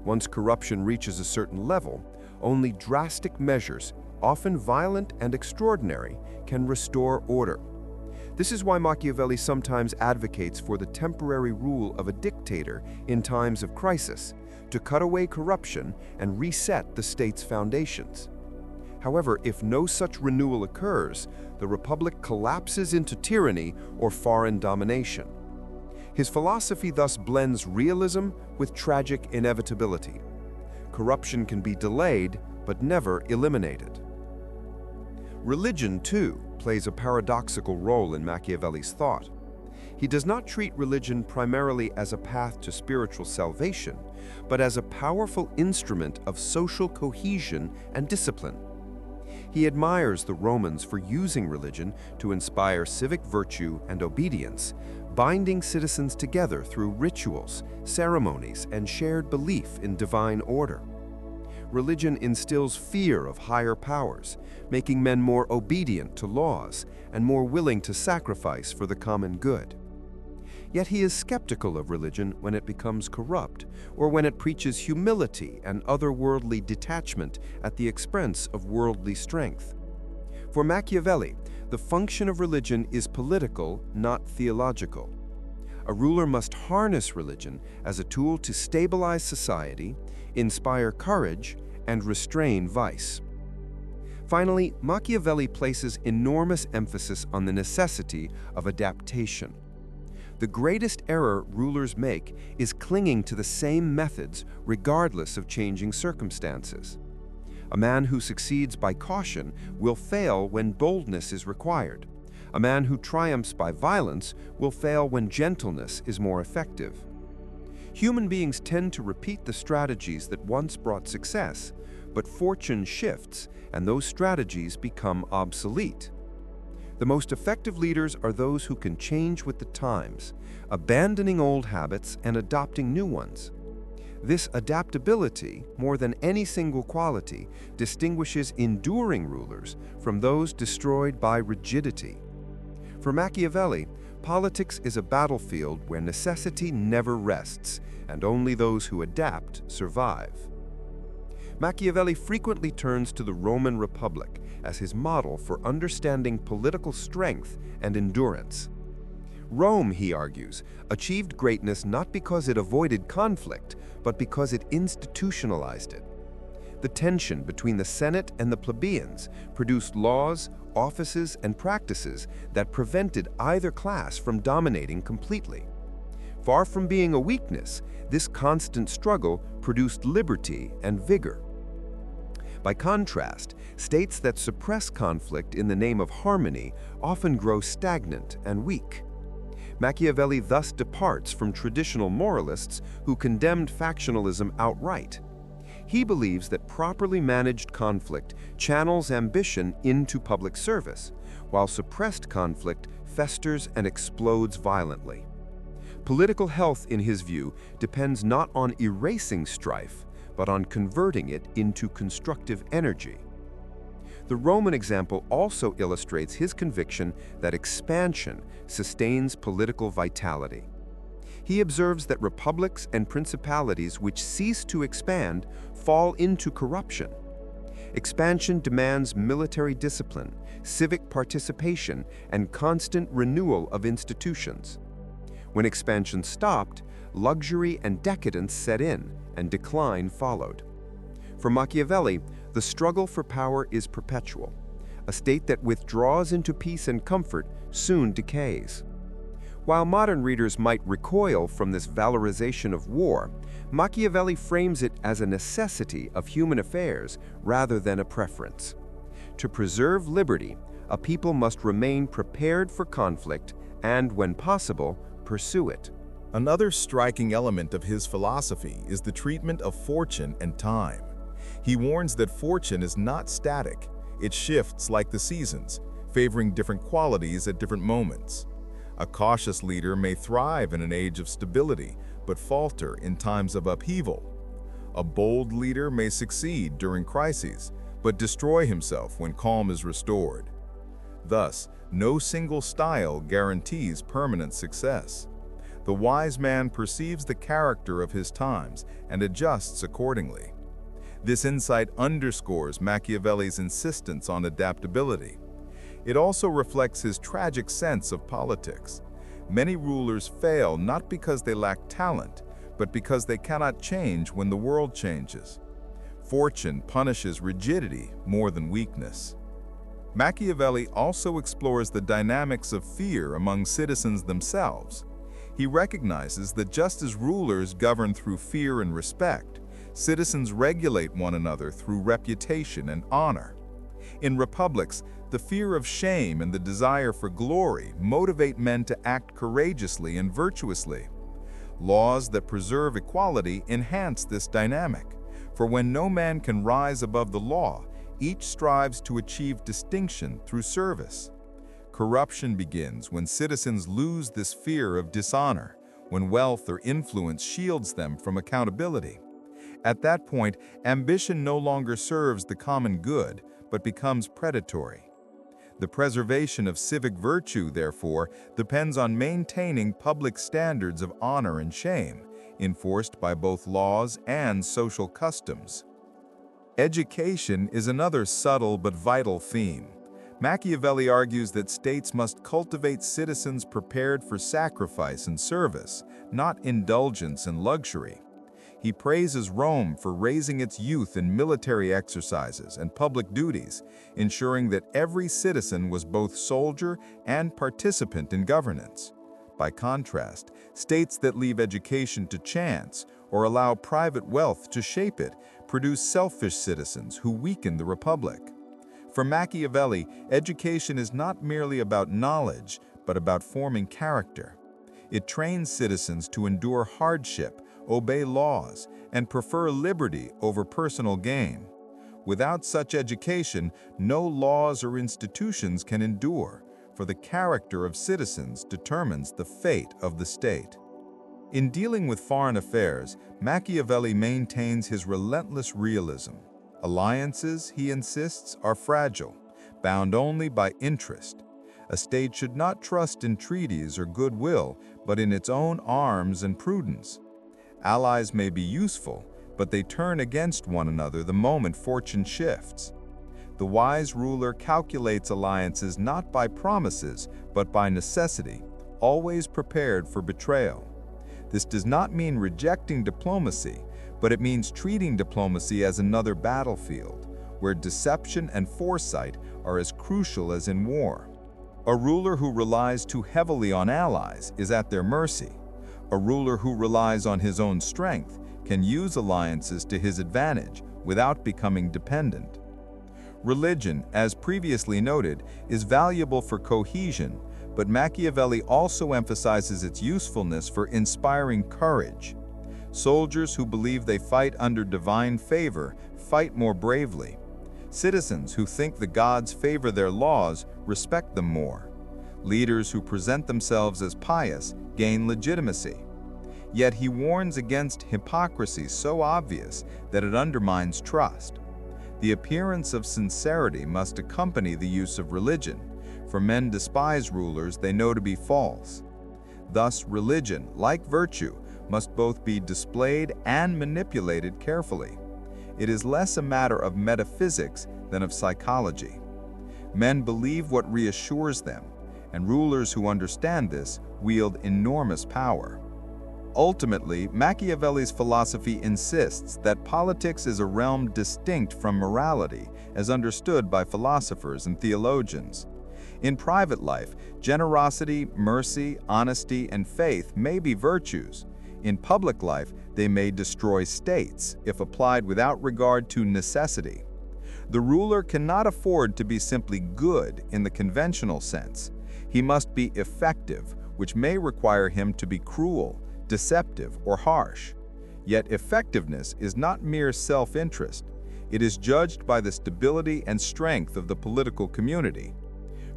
Once corruption reaches a certain level, only drastic measures, often violent and extraordinary, can restore order. This is why Machiavelli sometimes advocates for the temporary rule of a dictator in times of crisis, to cut away corruption and reset the state's foundations. However, if no such renewal occurs, the republic collapses into tyranny or foreign domination. His philosophy thus blends realism with tragic inevitability. Corruption can be delayed, but never eliminated. Religion, too, plays a paradoxical role in Machiavelli's thought. He does not treat religion primarily as a path to spiritual salvation, but as a powerful instrument of social cohesion and discipline. He admires the Romans for using religion to inspire civic virtue and obedience, binding citizens together through rituals, ceremonies, and shared belief in divine order. Religion instills fear of higher powers, making men more obedient to laws and more willing to sacrifice for the common good. Yet he is skeptical of religion when it becomes corrupt, or when it preaches humility and otherworldly detachment at the expense of worldly strength. For Machiavelli, the function of religion is political, not theological. A ruler must harness religion as a tool to stabilize society, inspire courage, and restrain vice. Finally, Machiavelli places enormous emphasis on the necessity of adaptation. The greatest error rulers make is clinging to the same methods regardless of changing circumstances. A man who succeeds by caution will fail when boldness is required. A man who triumphs by violence will fail when gentleness is more effective. Human beings tend to repeat the strategies that once brought success, but fortune shifts and those strategies become obsolete. The most effective leaders are those who can change with the times, abandoning old habits and adopting new ones. This adaptability, more than any single quality, distinguishes enduring rulers from those destroyed by rigidity. For Machiavelli, politics is a battlefield where necessity never rests, and only those who adapt survive. Machiavelli frequently turns to the Roman Republic as his model for understanding political strength and endurance. Rome, he argues, achieved greatness not because it avoided conflict, but because it institutionalized it. The tension between the Senate and the plebeians produced laws, offices, and practices that prevented either class from dominating completely. Far from being a weakness, this constant struggle produced liberty and vigor. By contrast, states that suppress conflict in the name of harmony often grow stagnant and weak. Machiavelli thus departs from traditional moralists who condemned factionalism outright. He believes that properly managed conflict channels ambition into public service, while suppressed conflict festers and explodes violently. Political health, in his view, depends not on erasing strife, but on converting it into constructive energy. The Roman example also illustrates his conviction that expansion sustains political vitality. He observes that republics and principalities which cease to expand fall into corruption. Expansion demands military discipline, civic participation, and constant renewal of institutions. When expansion stopped, luxury and decadence set in, and decline followed. For Machiavelli, the struggle for power is perpetual. A state that withdraws into peace and comfort soon decays. While modern readers might recoil from this valorization of war, Machiavelli frames it as a necessity of human affairs rather than a preference. To preserve liberty, a people must remain prepared for conflict and, when possible, pursue it. Another striking element of his philosophy is the treatment of fortune and time. He warns that fortune is not static. It shifts like the seasons, favoring different qualities at different moments. A cautious leader may thrive in an age of stability, but falter in times of upheaval. A bold leader may succeed during crises, but destroy himself when calm is restored. Thus, no single style guarantees permanent success. The wise man perceives the character of his times and adjusts accordingly. This insight underscores Machiavelli's insistence on adaptability. It also reflects his tragic sense of politics. Many rulers fail not because they lack talent, but because they cannot change when the world changes. Fortune punishes rigidity more than weakness. Machiavelli also explores the dynamics of fear among citizens themselves. He recognizes that just as rulers govern through fear and respect, citizens regulate one another through reputation and honor. In republics, the fear of shame and the desire for glory motivate men to act courageously and virtuously. Laws that preserve equality enhance this dynamic, for when no man can rise above the law, each strives to achieve distinction through service. Corruption begins when citizens lose this fear of dishonor, when wealth or influence shields them from accountability. At that point, ambition no longer serves the common good, but becomes predatory. The preservation of civic virtue, therefore, depends on maintaining public standards of honor and shame, enforced by both laws and social customs. Education is another subtle but vital theme. Machiavelli argues that states must cultivate citizens prepared for sacrifice and service, not indulgence and luxury. He praises Rome for raising its youth in military exercises and public duties, ensuring that every citizen was both soldier and participant in governance. By contrast, states that leave education to chance or allow private wealth to shape it produce selfish citizens who weaken the republic. For Machiavelli, education is not merely about knowledge, but about forming character. It trains citizens to endure hardship, obey laws, and prefer liberty over personal gain. Without such education, no laws or institutions can endure, for the character of citizens determines the fate of the state. In dealing with foreign affairs, Machiavelli maintains his relentless realism. Alliances, he insists, are fragile, bound only by interest. A state should not trust in treaties or goodwill, but in its own arms and prudence. Allies may be useful, but they turn against one another the moment fortune shifts. The wise ruler calculates alliances not by promises, but by necessity, always prepared for betrayal. This does not mean rejecting diplomacy, but it means treating diplomacy as another battlefield, where deception and foresight are as crucial as in war. A ruler who relies too heavily on allies is at their mercy. A ruler who relies on his own strength can use alliances to his advantage without becoming dependent. Religion, as previously noted, is valuable for cohesion, but Machiavelli also emphasizes its usefulness for inspiring courage. Soldiers who believe they fight under divine favor fight more bravely. Citizens who think the gods favor their laws respect them more. Leaders who present themselves as pious gain legitimacy. Yet he warns against hypocrisy so obvious that it undermines trust. The appearance of sincerity must accompany the use of religion, for men despise rulers they know to be false. Thus, religion, like virtue, must both be displayed and manipulated carefully. It is less a matter of metaphysics than of psychology. Men believe what reassures them, and rulers who understand this wield enormous power. Ultimately, Machiavelli's philosophy insists that politics is a realm distinct from morality, as understood by philosophers and theologians. In private life, generosity, mercy, honesty, and faith may be virtues. In public life, they may destroy states if applied without regard to necessity. The ruler cannot afford to be simply good in the conventional sense. He must be effective, which may require him to be cruel, deceptive, or harsh. Yet effectiveness is not mere self-interest. It is judged by the stability and strength of the political community.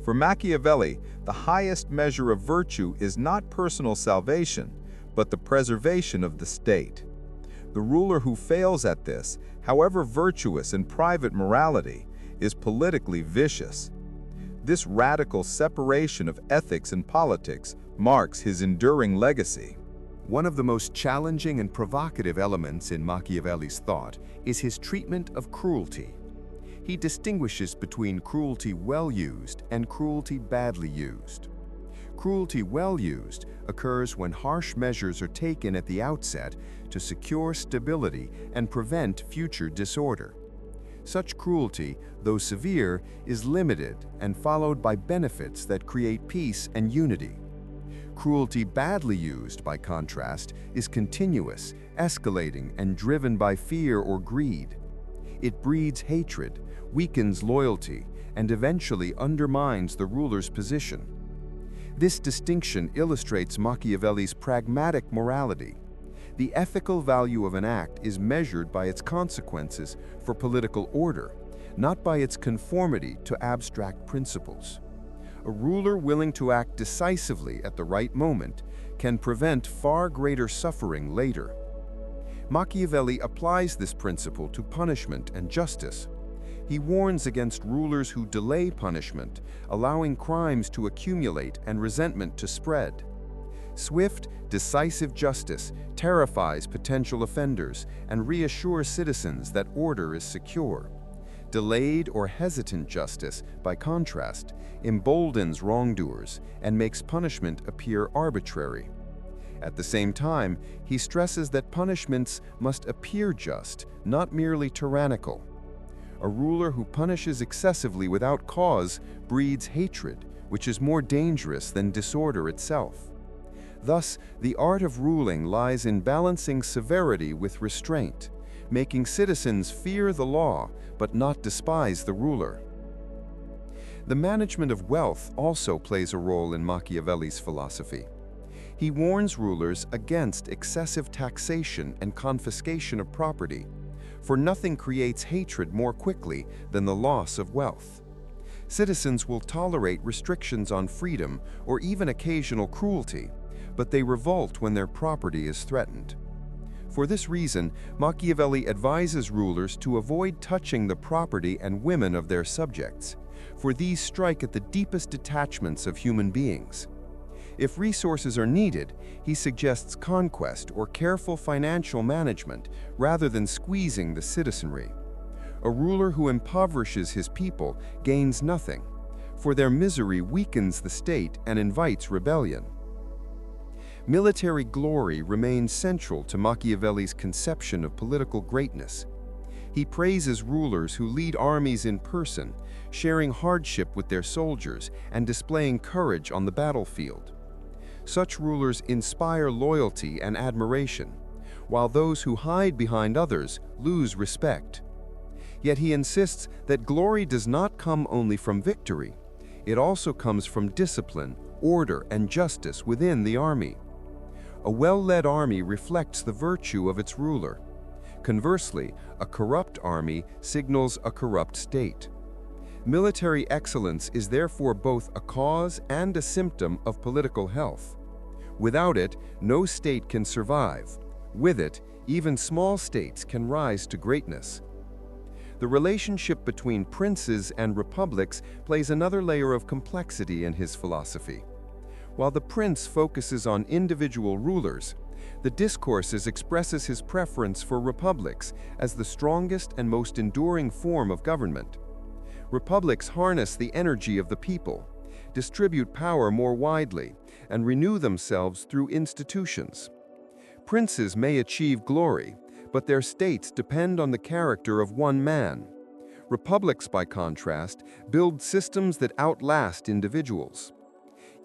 For Machiavelli, the highest measure of virtue is not personal salvation, but the preservation of the state. The ruler who fails at this, however virtuous in private morality, is politically vicious. This radical separation of ethics and politics marks his enduring legacy. One of the most challenging and provocative elements in Machiavelli's thought is his treatment of cruelty. He distinguishes between cruelty well used and cruelty badly used. Cruelty well used occurs when harsh measures are taken at the outset to secure stability and prevent future disorder. Such cruelty, though severe, is limited and followed by benefits that create peace and unity. Cruelty badly used, by contrast, is continuous, escalating, and driven by fear or greed. It breeds hatred, weakens loyalty, and eventually undermines the ruler's position. This distinction illustrates Machiavelli's pragmatic morality. The ethical value of an act is measured by its consequences for political order, not by its conformity to abstract principles. A ruler willing to act decisively at the right moment can prevent far greater suffering later. Machiavelli applies this principle to punishment and justice. He warns against rulers who delay punishment, allowing crimes to accumulate and resentment to spread. Swift, decisive justice terrifies potential offenders and reassures citizens that order is secure. Delayed or hesitant justice, by contrast, emboldens wrongdoers and makes punishment appear arbitrary. At the same time, he stresses that punishments must appear just, not merely tyrannical. A ruler who punishes excessively without cause breeds hatred, which is more dangerous than disorder itself. Thus, the art of ruling lies in balancing severity with restraint, making citizens fear the law but not despise the ruler. The management of wealth also plays a role in Machiavelli's philosophy. He warns rulers against excessive taxation and confiscation of property, for nothing creates hatred more quickly than the loss of wealth. Citizens will tolerate restrictions on freedom or even occasional cruelty, but they revolt when their property is threatened. For this reason, Machiavelli advises rulers to avoid touching the property and women of their subjects, for these strike at the deepest detachments of human beings. If resources are needed, he suggests conquest or careful financial management rather than squeezing the citizenry. A ruler who impoverishes his people gains nothing, for their misery weakens the state and invites rebellion. Military glory remains central to Machiavelli's conception of political greatness. He praises rulers who lead armies in person, sharing hardship with their soldiers and displaying courage on the battlefield. Such rulers inspire loyalty and admiration, while those who hide behind others lose respect. Yet he insists that glory does not come only from victory. It also comes from discipline, order, and justice within the army. A well-led army reflects the virtue of its ruler. Conversely, a corrupt army signals a corrupt state. Military excellence is therefore both a cause and a symptom of political health. Without it, no state can survive. With it, even small states can rise to greatness. The relationship between princes and republics plays another layer of complexity in his philosophy. While the prince focuses on individual rulers, the Discourses expresses his preference for republics as the strongest and most enduring form of government. Republics harness the energy of the people, distribute power more widely, and renew themselves through institutions. Princes may achieve glory, but their states depend on the character of one man. Republics, by contrast, build systems that outlast individuals.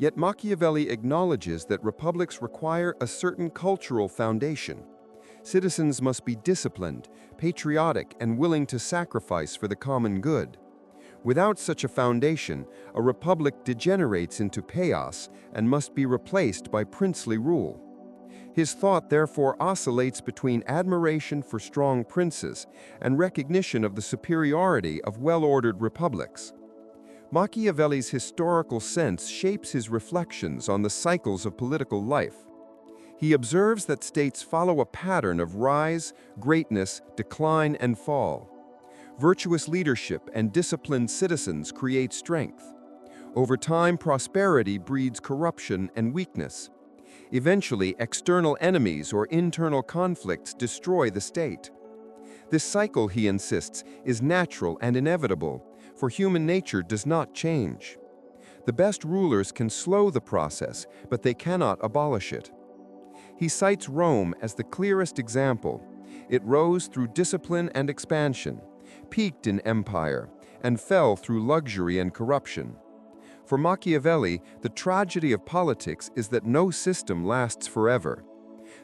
Yet Machiavelli acknowledges that republics require a certain cultural foundation. Citizens must be disciplined, patriotic, and willing to sacrifice for the common good. Without such a foundation, a republic degenerates into chaos and must be replaced by princely rule. His thought therefore oscillates between admiration for strong princes and recognition of the superiority of well-ordered republics. Machiavelli's historical sense shapes his reflections on the cycles of political life. He observes that states follow a pattern of rise, greatness, decline, and fall. Virtuous leadership and disciplined citizens create strength. Over time, prosperity breeds corruption and weakness. Eventually, external enemies or internal conflicts destroy the state. This cycle, he insists, is natural and inevitable, for human nature does not change. The best rulers can slow the process, but they cannot abolish it. He cites Rome as the clearest example. It rose through discipline and expansion, peaked in empire, and fell through luxury and corruption. For Machiavelli, the tragedy of politics is that no system lasts forever.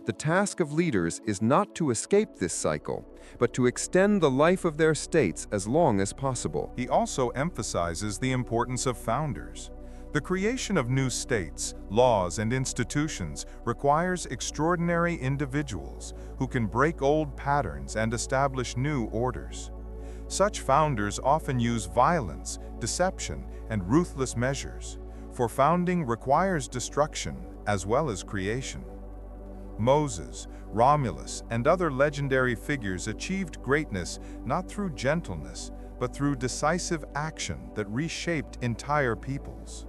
The task of leaders is not to escape this cycle, but to extend the life of their states as long as possible. He also emphasizes the importance of founders. The creation of new states, laws, and institutions requires extraordinary individuals who can break old patterns and establish new orders. Such founders often use violence, deception, and ruthless measures, for founding requires destruction as well as creation. Moses, Romulus, and other legendary figures achieved greatness not through gentleness, but through decisive action that reshaped entire peoples.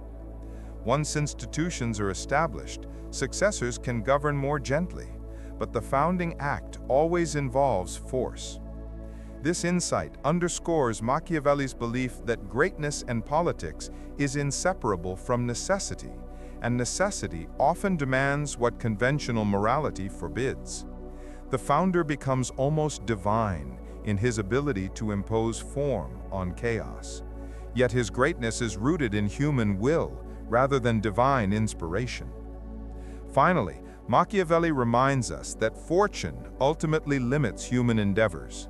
Once institutions are established, successors can govern more gently, but the founding act always involves force. This insight underscores Machiavelli's belief that greatness and politics is inseparable from necessity, and necessity often demands what conventional morality forbids. The founder becomes almost divine in his ability to impose form on chaos. Yet his greatness is rooted in human will rather than divine inspiration. Finally, Machiavelli reminds us that fortune ultimately limits human endeavors.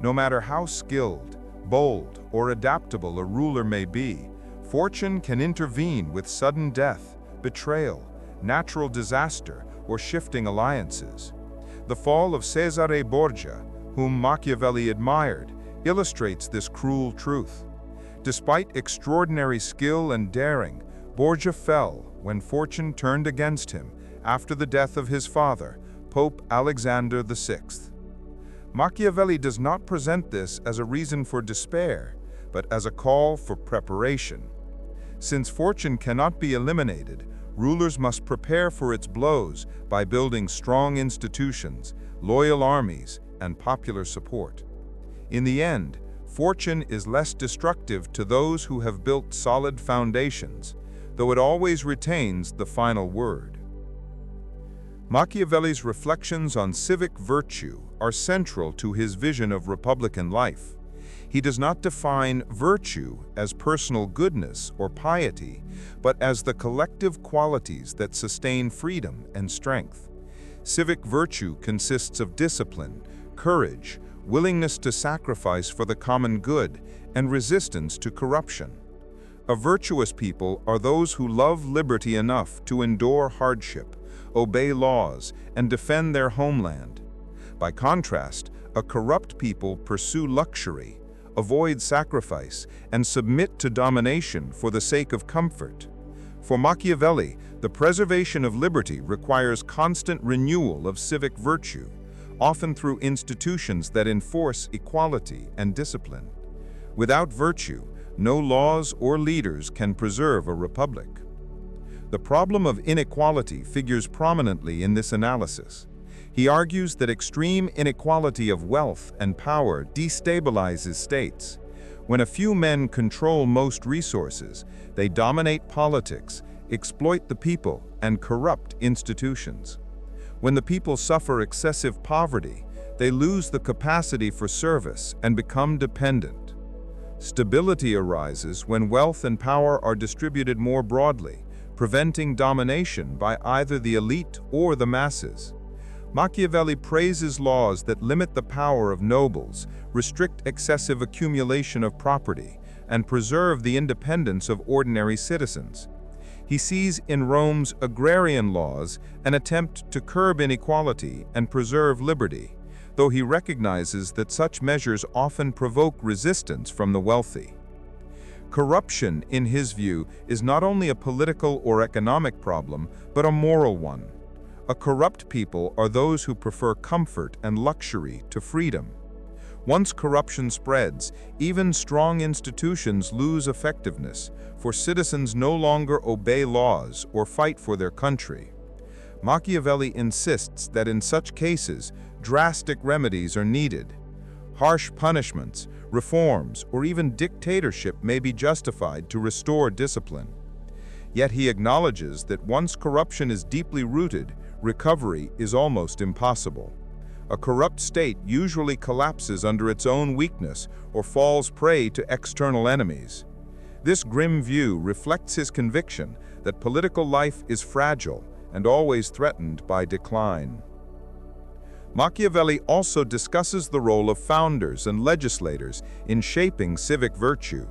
No matter how skilled, bold, or adaptable a ruler may be, fortune can intervene with sudden death, betrayal, natural disaster, or shifting alliances. The fall of Cesare Borgia, whom Machiavelli admired, illustrates this cruel truth. Despite extraordinary skill and daring, Borgia fell when fortune turned against him after the death of his father, Pope Alexander VI. Machiavelli does not present this as a reason for despair, but as a call for preparation. Since fortune cannot be eliminated, rulers must prepare for its blows by building strong institutions, loyal armies, and popular support. In the end, fortune is less destructive to those who have built solid foundations, though it always retains the final word. Machiavelli's reflections on civic virtue are central to his vision of republican life. He does not define virtue as personal goodness or piety, but as the collective qualities that sustain freedom and strength. Civic virtue consists of discipline, courage, willingness to sacrifice for the common good, and resistance to corruption. A virtuous people are those who love liberty enough to endure hardship, obey laws, and defend their homeland. By contrast, a corrupt people pursue luxury, avoid sacrifice, and submit to domination for the sake of comfort. For Machiavelli, the preservation of liberty requires constant renewal of civic virtue, often through institutions that enforce equality and discipline. Without virtue, no laws or leaders can preserve a republic. The problem of inequality figures prominently in this analysis. He argues that extreme inequality of wealth and power destabilizes states. When a few men control most resources, they dominate politics, exploit the people, and corrupt institutions. When the people suffer excessive poverty, they lose the capacity for service and become dependent. Stability arises when wealth and power are distributed more broadly, preventing domination by either the elite or the masses. Machiavelli praises laws that limit the power of nobles, restrict excessive accumulation of property, and preserve the independence of ordinary citizens. He sees in Rome's agrarian laws an attempt to curb inequality and preserve liberty, though he recognizes that such measures often provoke resistance from the wealthy. Corruption, in his view, is not only a political or economic problem, but a moral one. A corrupt people are those who prefer comfort and luxury to freedom. Once corruption spreads, even strong institutions lose effectiveness, for citizens no longer obey laws or fight for their country. Machiavelli insists that in such cases, drastic remedies are needed. Harsh punishments, reforms, or even dictatorship may be justified to restore discipline. Yet he acknowledges that once corruption is deeply rooted, recovery is almost impossible. A corrupt state usually collapses under its own weakness or falls prey to external enemies. This grim view reflects his conviction that political life is fragile and always threatened by decline. Machiavelli also discusses the role of founders and legislators in shaping civic virtue.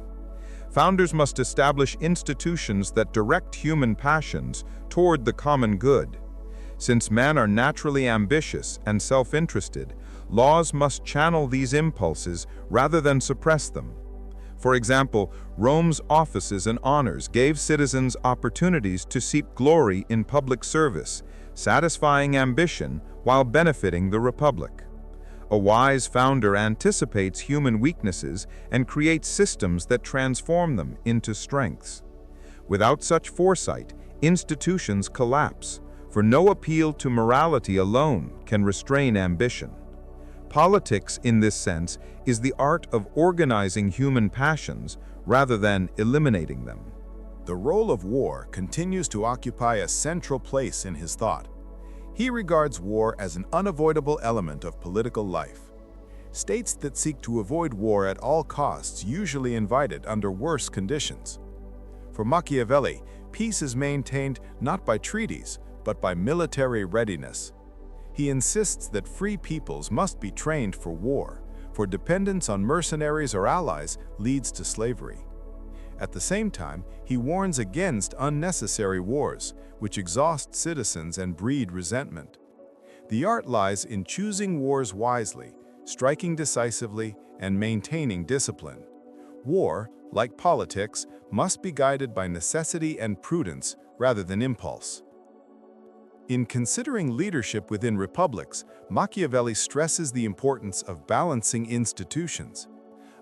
Founders must establish institutions that direct human passions toward the common good. Since men are naturally ambitious and self-interested, laws must channel these impulses rather than suppress them. For example, Rome's offices and honors gave citizens opportunities to seek glory in public service, satisfying ambition while benefiting the republic. A wise founder anticipates human weaknesses and creates systems that transform them into strengths. Without such foresight, institutions collapse, for no appeal to morality alone can restrain ambition. Politics, in this sense, is the art of organizing human passions rather than eliminating them. The role of war continues to occupy a central place in his thought. He regards war as an unavoidable element of political life. States that seek to avoid war at all costs usually invite it under worse conditions. For Machiavelli, peace is maintained not by treaties, but by military readiness. He insists that free peoples must be trained for war, for dependence on mercenaries or allies leads to slavery. At the same time, he warns against unnecessary wars, which exhaust citizens and breed resentment. The art lies in choosing wars wisely, striking decisively, and maintaining discipline. War, like politics, must be guided by necessity and prudence rather than impulse. In considering leadership within republics, Machiavelli stresses the importance of balancing institutions.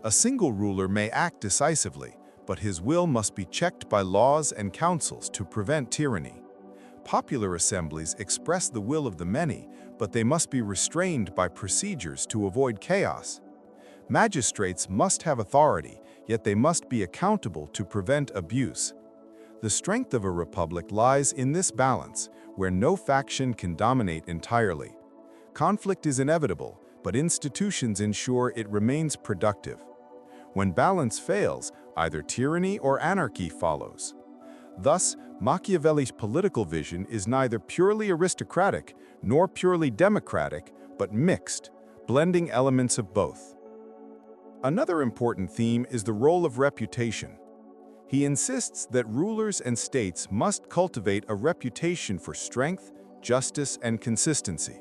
A single ruler may act decisively, but his will must be checked by laws and councils to prevent tyranny. Popular assemblies express the will of the many, but they must be restrained by procedures to avoid chaos. Magistrates must have authority, yet they must be accountable to prevent abuse. The strength of a republic lies in this balance, where no faction can dominate entirely. Conflict is inevitable, but institutions ensure it remains productive. When balance fails, either tyranny or anarchy follows. Thus, Machiavelli's political vision is neither purely aristocratic nor purely democratic, but mixed, blending elements of both. Another important theme is the role of reputation. He insists that rulers and states must cultivate a reputation for strength, justice, and consistency.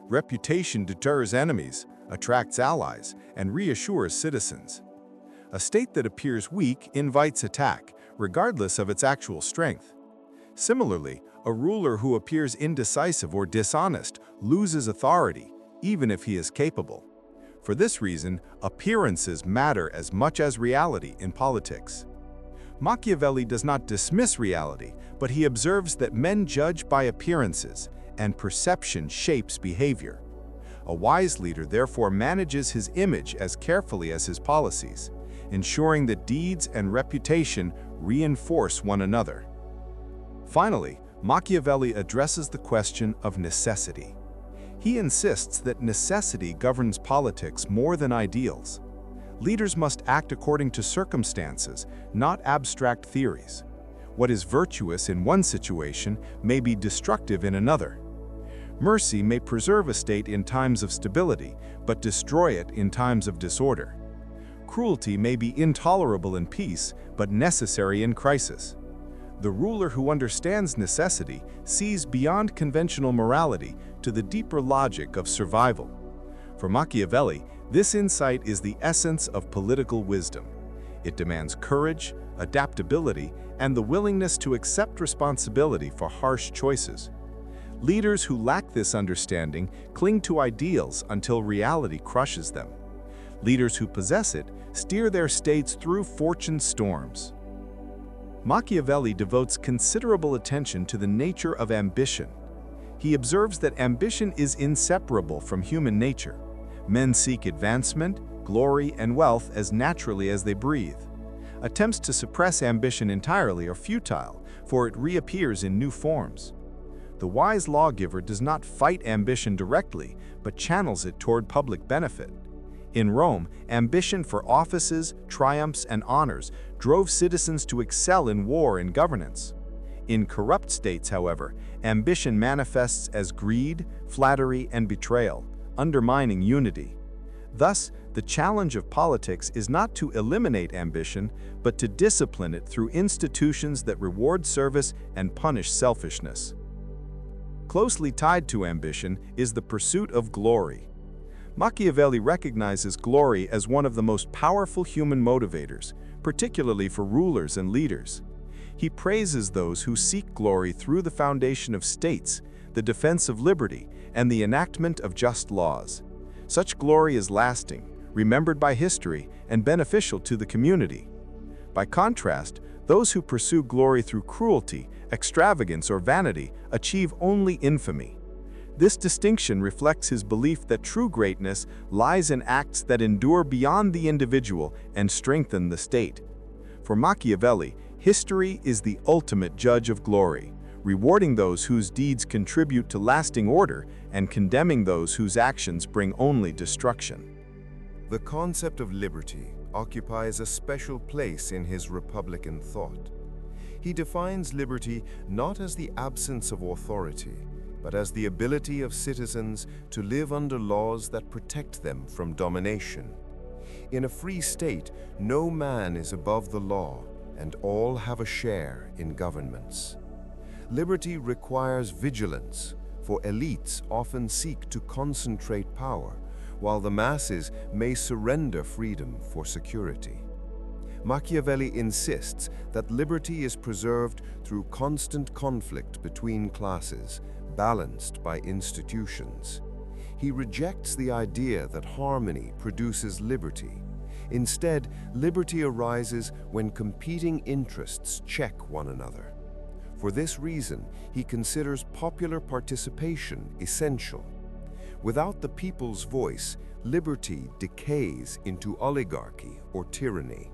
Reputation deters enemies, attracts allies, and reassures citizens. A state that appears weak invites attack, regardless of its actual strength. Similarly, a ruler who appears indecisive or dishonest loses authority, even if he is capable. For this reason, appearances matter as much as reality in politics. Machiavelli does not dismiss reality, but he observes that men judge by appearances, and perception shapes behavior. A wise leader therefore manages his image as carefully as his policies, ensuring that deeds and reputation reinforce one another. Finally, Machiavelli addresses the question of necessity. He insists that necessity governs politics more than ideals. Leaders must act according to circumstances, not abstract theories. What is virtuous in one situation may be destructive in another. Mercy may preserve a state in times of stability, but destroy it in times of disorder. Cruelty may be intolerable in peace, but necessary in crisis. The ruler who understands necessity sees beyond conventional morality to the deeper logic of survival. For Machiavelli, this insight is the essence of political wisdom. It demands courage, adaptability, and the willingness to accept responsibility for harsh choices. Leaders who lack this understanding cling to ideals until reality crushes them. Leaders who possess it steer their states through fortune's storms. Machiavelli devotes considerable attention to the nature of ambition. He observes that ambition is inseparable from human nature. Men seek advancement, glory, and wealth as naturally as they breathe. Attempts to suppress ambition entirely are futile, for it reappears in new forms. The wise lawgiver does not fight ambition directly, but channels it toward public benefit. In Rome, ambition for offices, triumphs, and honors drove citizens to excel in war and governance. In corrupt states, however, ambition manifests as greed, flattery, and betrayal, undermining unity. Thus, the challenge of politics is not to eliminate ambition, but to discipline it through institutions that reward service and punish selfishness. Closely tied to ambition is the pursuit of glory. Machiavelli recognizes glory as one of the most powerful human motivators, particularly for rulers and leaders. He praises those who seek glory through the foundation of states, the defense of liberty, and the enactment of just laws. Such glory is lasting, remembered by history, and beneficial to the community. By contrast, those who pursue glory through cruelty, extravagance, or vanity achieve only infamy. This distinction reflects his belief that true greatness lies in acts that endure beyond the individual and strengthen the state. For Machiavelli, history is the ultimate judge of glory, rewarding those whose deeds contribute to lasting order and condemning those whose actions bring only destruction. The concept of liberty occupies a special place in his republican thought. He defines liberty not as the absence of authority, but as the ability of citizens to live under laws that protect them from domination. In a free state, no man is above the law, and all have a share in governments. Liberty requires vigilance, for elites often seek to concentrate power, while the masses may surrender freedom for security. Machiavelli insists that liberty is preserved through constant conflict between classes, balanced by institutions. He rejects the idea that harmony produces liberty. Instead, liberty arises when competing interests check one another. For this reason, he considers popular participation essential. Without the people's voice, liberty decays into oligarchy or tyranny.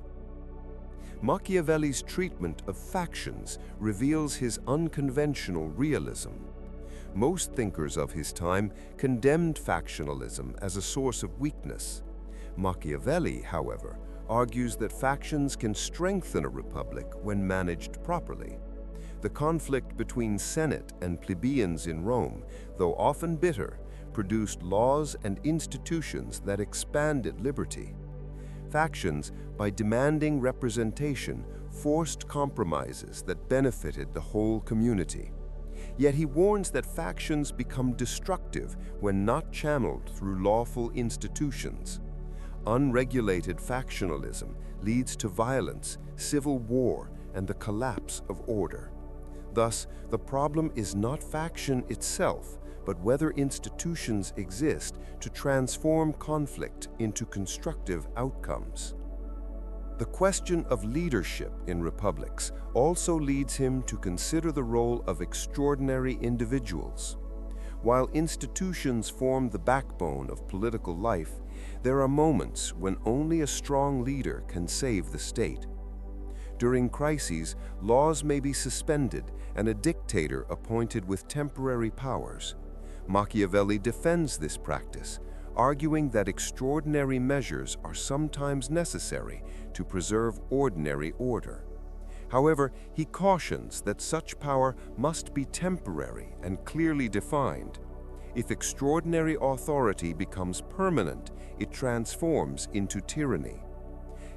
Machiavelli's treatment of factions reveals his unconventional realism. Most thinkers of his time condemned factionalism as a source of weakness. Machiavelli, however, argues that factions can strengthen a republic when managed properly. The conflict between Senate and plebeians in Rome, though often bitter, produced laws and institutions that expanded liberty. Factions, by demanding representation, forced compromises that benefited the whole community. Yet he warns that factions become destructive when not channeled through lawful institutions. Unregulated factionalism leads to violence, civil war, and the collapse of order. Thus, the problem is not faction itself, but whether institutions exist to transform conflict into constructive outcomes. The question of leadership in republics also leads him to consider the role of extraordinary individuals. While institutions form the backbone of political life, there are moments when only a strong leader can save the state. During crises, laws may be suspended and a dictator appointed with temporary powers. Machiavelli defends this practice, arguing that extraordinary measures are sometimes necessary to preserve ordinary order. However, he cautions that such power must be temporary and clearly defined. If extraordinary authority becomes permanent, it transforms into tyranny.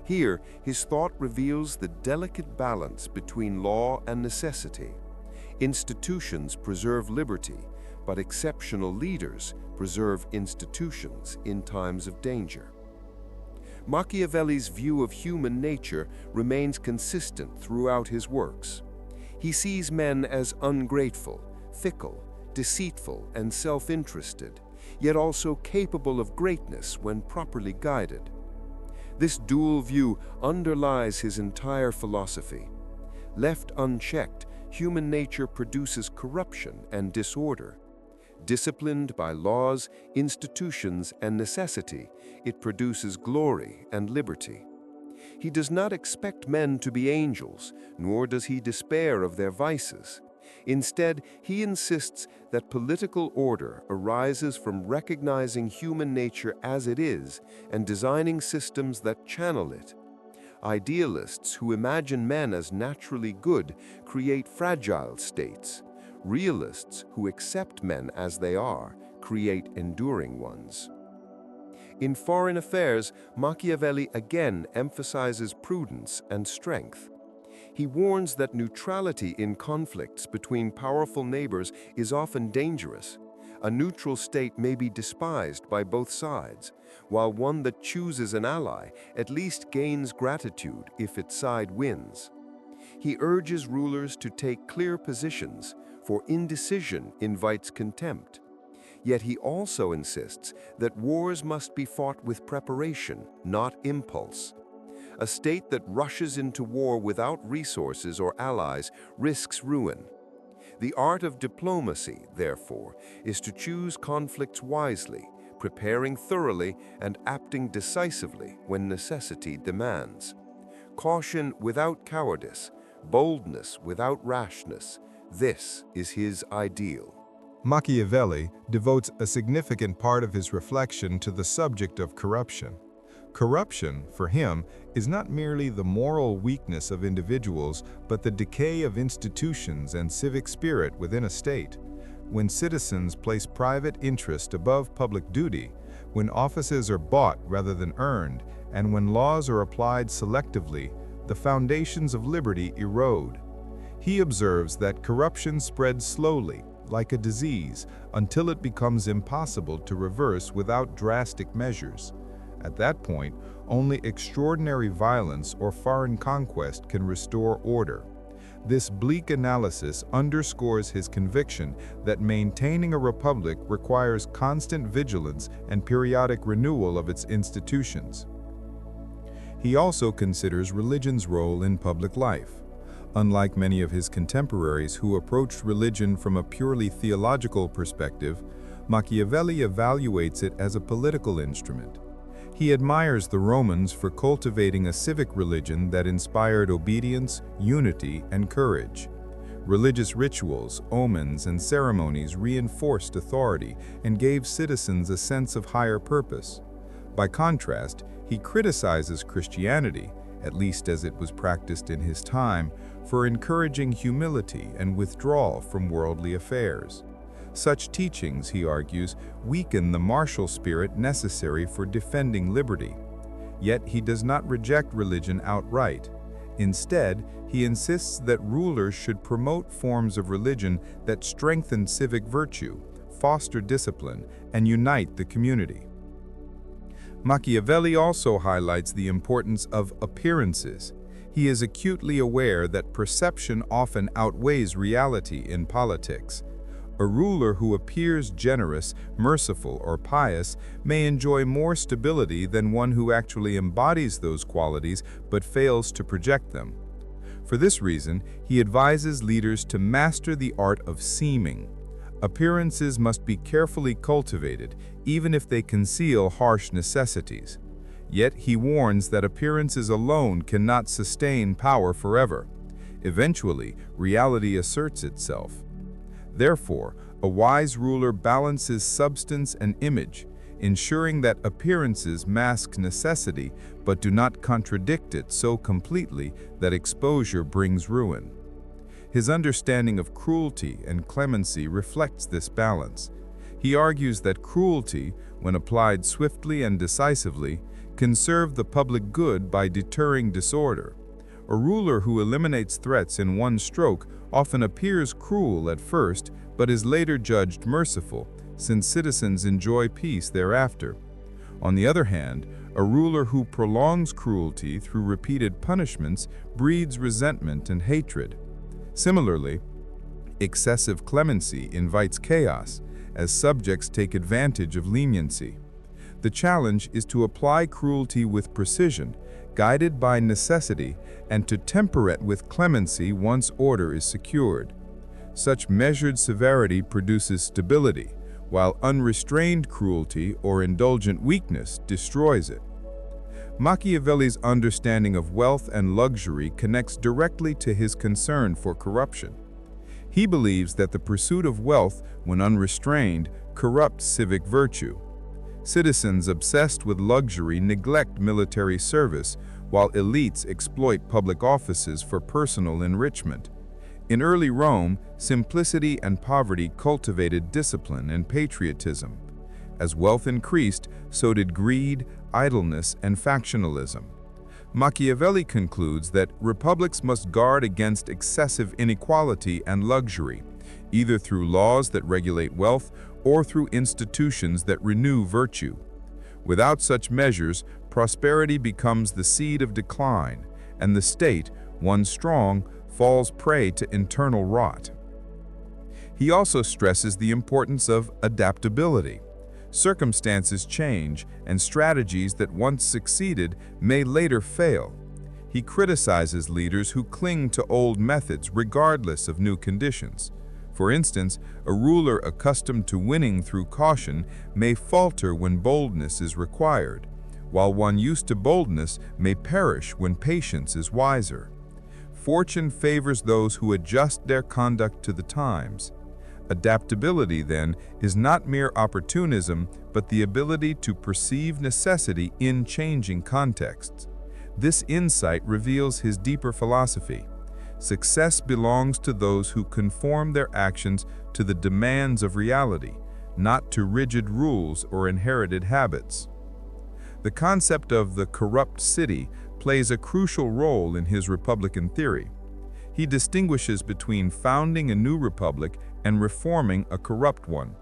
Here, his thought reveals the delicate balance between law and necessity. Institutions preserve liberty, but exceptional leaders preserve institutions in times of danger. Machiavelli's view of human nature remains consistent throughout his works. He sees men as ungrateful, fickle, deceitful, and self-interested, yet also capable of greatness when properly guided. This dual view underlies his entire philosophy. Left unchecked, human nature produces corruption and disorder. Disciplined by laws, institutions, and necessity, it produces glory and liberty. He does not expect men to be angels, nor does he despair of their vices. Instead, he insists that political order arises from recognizing human nature as it is and designing systems that channel it. Idealists who imagine men as naturally good create fragile states. Realists who accept men as they are create enduring ones. In foreign affairs, Machiavelli again emphasizes prudence and strength. He warns that neutrality in conflicts between powerful neighbors is often dangerous. A neutral state may be despised by both sides, while one that chooses an ally at least gains gratitude if its side wins. He urges rulers to take clear positions, for indecision invites contempt. Yet he also insists that wars must be fought with preparation, not impulse. A state that rushes into war without resources or allies risks ruin. The art of diplomacy, therefore, is to choose conflicts wisely, preparing thoroughly and acting decisively when necessity demands. Caution without cowardice, boldness without rashness, this is his ideal. Machiavelli devotes a significant part of his reflection to the subject of corruption. Corruption, for him, is not merely the moral weakness of individuals, but the decay of institutions and civic spirit within a state. When citizens place private interest above public duty, when offices are bought rather than earned, and when laws are applied selectively, the foundations of liberty erode. He observes that corruption spreads slowly, like a disease, until it becomes impossible to reverse without drastic measures. At that point, only extraordinary violence or foreign conquest can restore order. This bleak analysis underscores his conviction that maintaining a republic requires constant vigilance and periodic renewal of its institutions. He also considers religion's role in public life. Unlike many of his contemporaries who approached religion from a purely theological perspective, Machiavelli evaluates it as a political instrument. He admires the Romans for cultivating a civic religion that inspired obedience, unity, and courage. Religious rituals, omens, and ceremonies reinforced authority and gave citizens a sense of higher purpose. By contrast, he criticizes Christianity, at least as it was practiced in his time, for encouraging humility and withdrawal from worldly affairs. Such teachings, he argues, weaken the martial spirit necessary for defending liberty. Yet he does not reject religion outright. Instead, he insists that rulers should promote forms of religion that strengthen civic virtue, foster discipline, and unite the community. Machiavelli also highlights the importance of appearances. He is acutely aware that perception often outweighs reality in politics. A ruler who appears generous, merciful, or pious may enjoy more stability than one who actually embodies those qualities but fails to project them. For this reason, he advises leaders to master the art of seeming. Appearances must be carefully cultivated, even if they conceal harsh necessities. Yet he warns that appearances alone cannot sustain power forever. Eventually, reality asserts itself. Therefore, a wise ruler balances substance and image, ensuring that appearances mask necessity but do not contradict it so completely that exposure brings ruin. His understanding of cruelty and clemency reflects this balance. He argues that cruelty, when applied swiftly and decisively, can serve the public good by deterring disorder. A ruler who eliminates threats in one stroke often appears cruel at first, but is later judged merciful, since citizens enjoy peace thereafter. On the other hand, a ruler who prolongs cruelty through repeated punishments breeds resentment and hatred. Similarly, excessive clemency invites chaos, as subjects take advantage of leniency. The challenge is to apply cruelty with precision, guided by necessity, and to temper it with clemency once order is secured. Such measured severity produces stability, while unrestrained cruelty or indulgent weakness destroys it. Machiavelli's understanding of wealth and luxury connects directly to his concern for corruption. He believes that the pursuit of wealth, when unrestrained, corrupts civic virtue. Citizens obsessed with luxury neglect military service, while elites exploit public offices for personal enrichment. In early Rome, simplicity and poverty cultivated discipline and patriotism. As wealth increased, so did greed, idleness, and factionalism. Machiavelli concludes that republics must guard against excessive inequality and luxury, either through laws that regulate wealth or through institutions that renew virtue. Without such measures, prosperity becomes the seed of decline, and the state, once strong, falls prey to internal rot. He also stresses the importance of adaptability. Circumstances change, and strategies that once succeeded may later fail. He criticizes leaders who cling to old methods regardless of new conditions. For instance, a ruler accustomed to winning through caution may falter when boldness is required, while one used to boldness may perish when patience is wiser. Fortune favors those who adjust their conduct to the times. Adaptability, then, is not mere opportunism, but the ability to perceive necessity in changing contexts. This insight reveals his deeper philosophy. Success belongs to those who conform their actions to the demands of reality, not to rigid rules or inherited habits. The concept of the corrupt city plays a crucial role in his republican theory. He distinguishes between founding a new republic and reforming a corrupt one.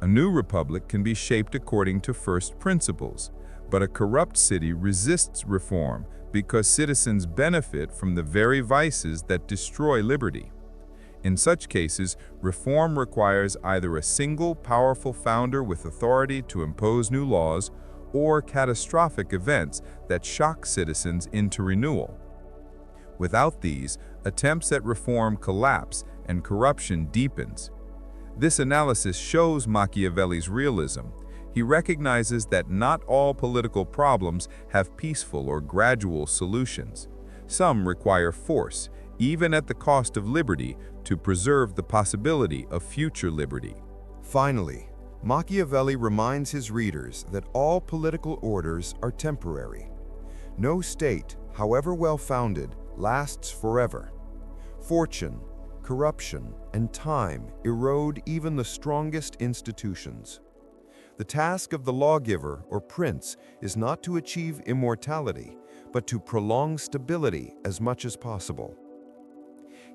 A new republic can be shaped according to first principles, but a corrupt city resists reform because citizens benefit from the very vices that destroy liberty. In such cases, reform requires either a single powerful founder with authority to impose new laws or catastrophic events that shock citizens into renewal. Without these, attempts at reform collapse and corruption deepens. This analysis shows Machiavelli's realism. He recognizes that not all political problems have peaceful or gradual solutions. Some require force, even at the cost of liberty, to preserve the possibility of future liberty. Finally, Machiavelli reminds his readers that all political orders are temporary. No state, however well-founded, lasts forever. Fortune, corruption, and time erode even the strongest institutions. The task of the lawgiver or prince is not to achieve immortality, but to prolong stability as much as possible.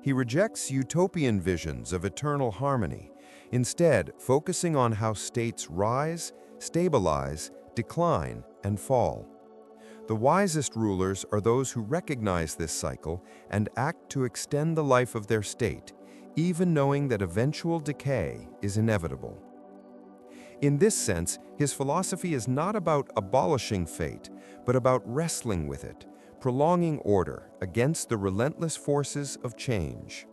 He rejects utopian visions of eternal harmony, instead focusing on how states rise, stabilize, decline, and fall. The wisest rulers are those who recognize this cycle and act to extend the life of their state, even knowing that eventual decay is inevitable. In this sense, his philosophy is not about abolishing fate, but about wrestling with it, prolonging order against the relentless forces of change.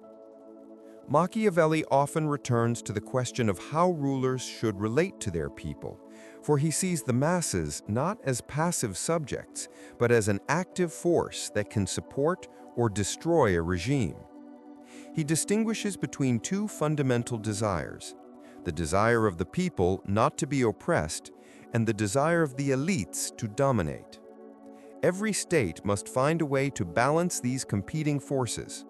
Machiavelli often returns to the question of how rulers should relate to their people, for he sees the masses not as passive subjects, but as an active force that can support or destroy a regime. He distinguishes between two fundamental desires: the desire of the people not to be oppressed, and the desire of the elites to dominate. Every state must find a way to balance these competing forces.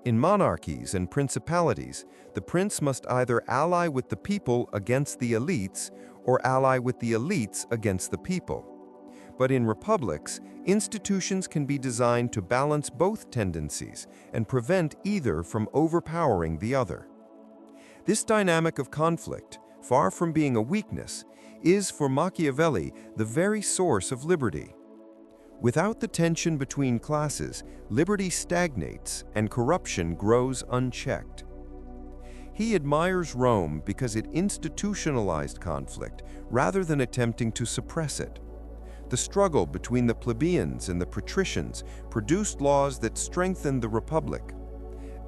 In monarchies and principalities, the prince must either ally with the people against the elites or ally with the elites against the people. But in republics, institutions can be designed to balance both tendencies and prevent either from overpowering the other. This dynamic of conflict, far from being a weakness, is for Machiavelli the very source of liberty. Without the tension between classes, liberty stagnates and corruption grows unchecked. He admires Rome because it institutionalized conflict rather than attempting to suppress it. The struggle between the plebeians and the patricians produced laws that strengthened the republic.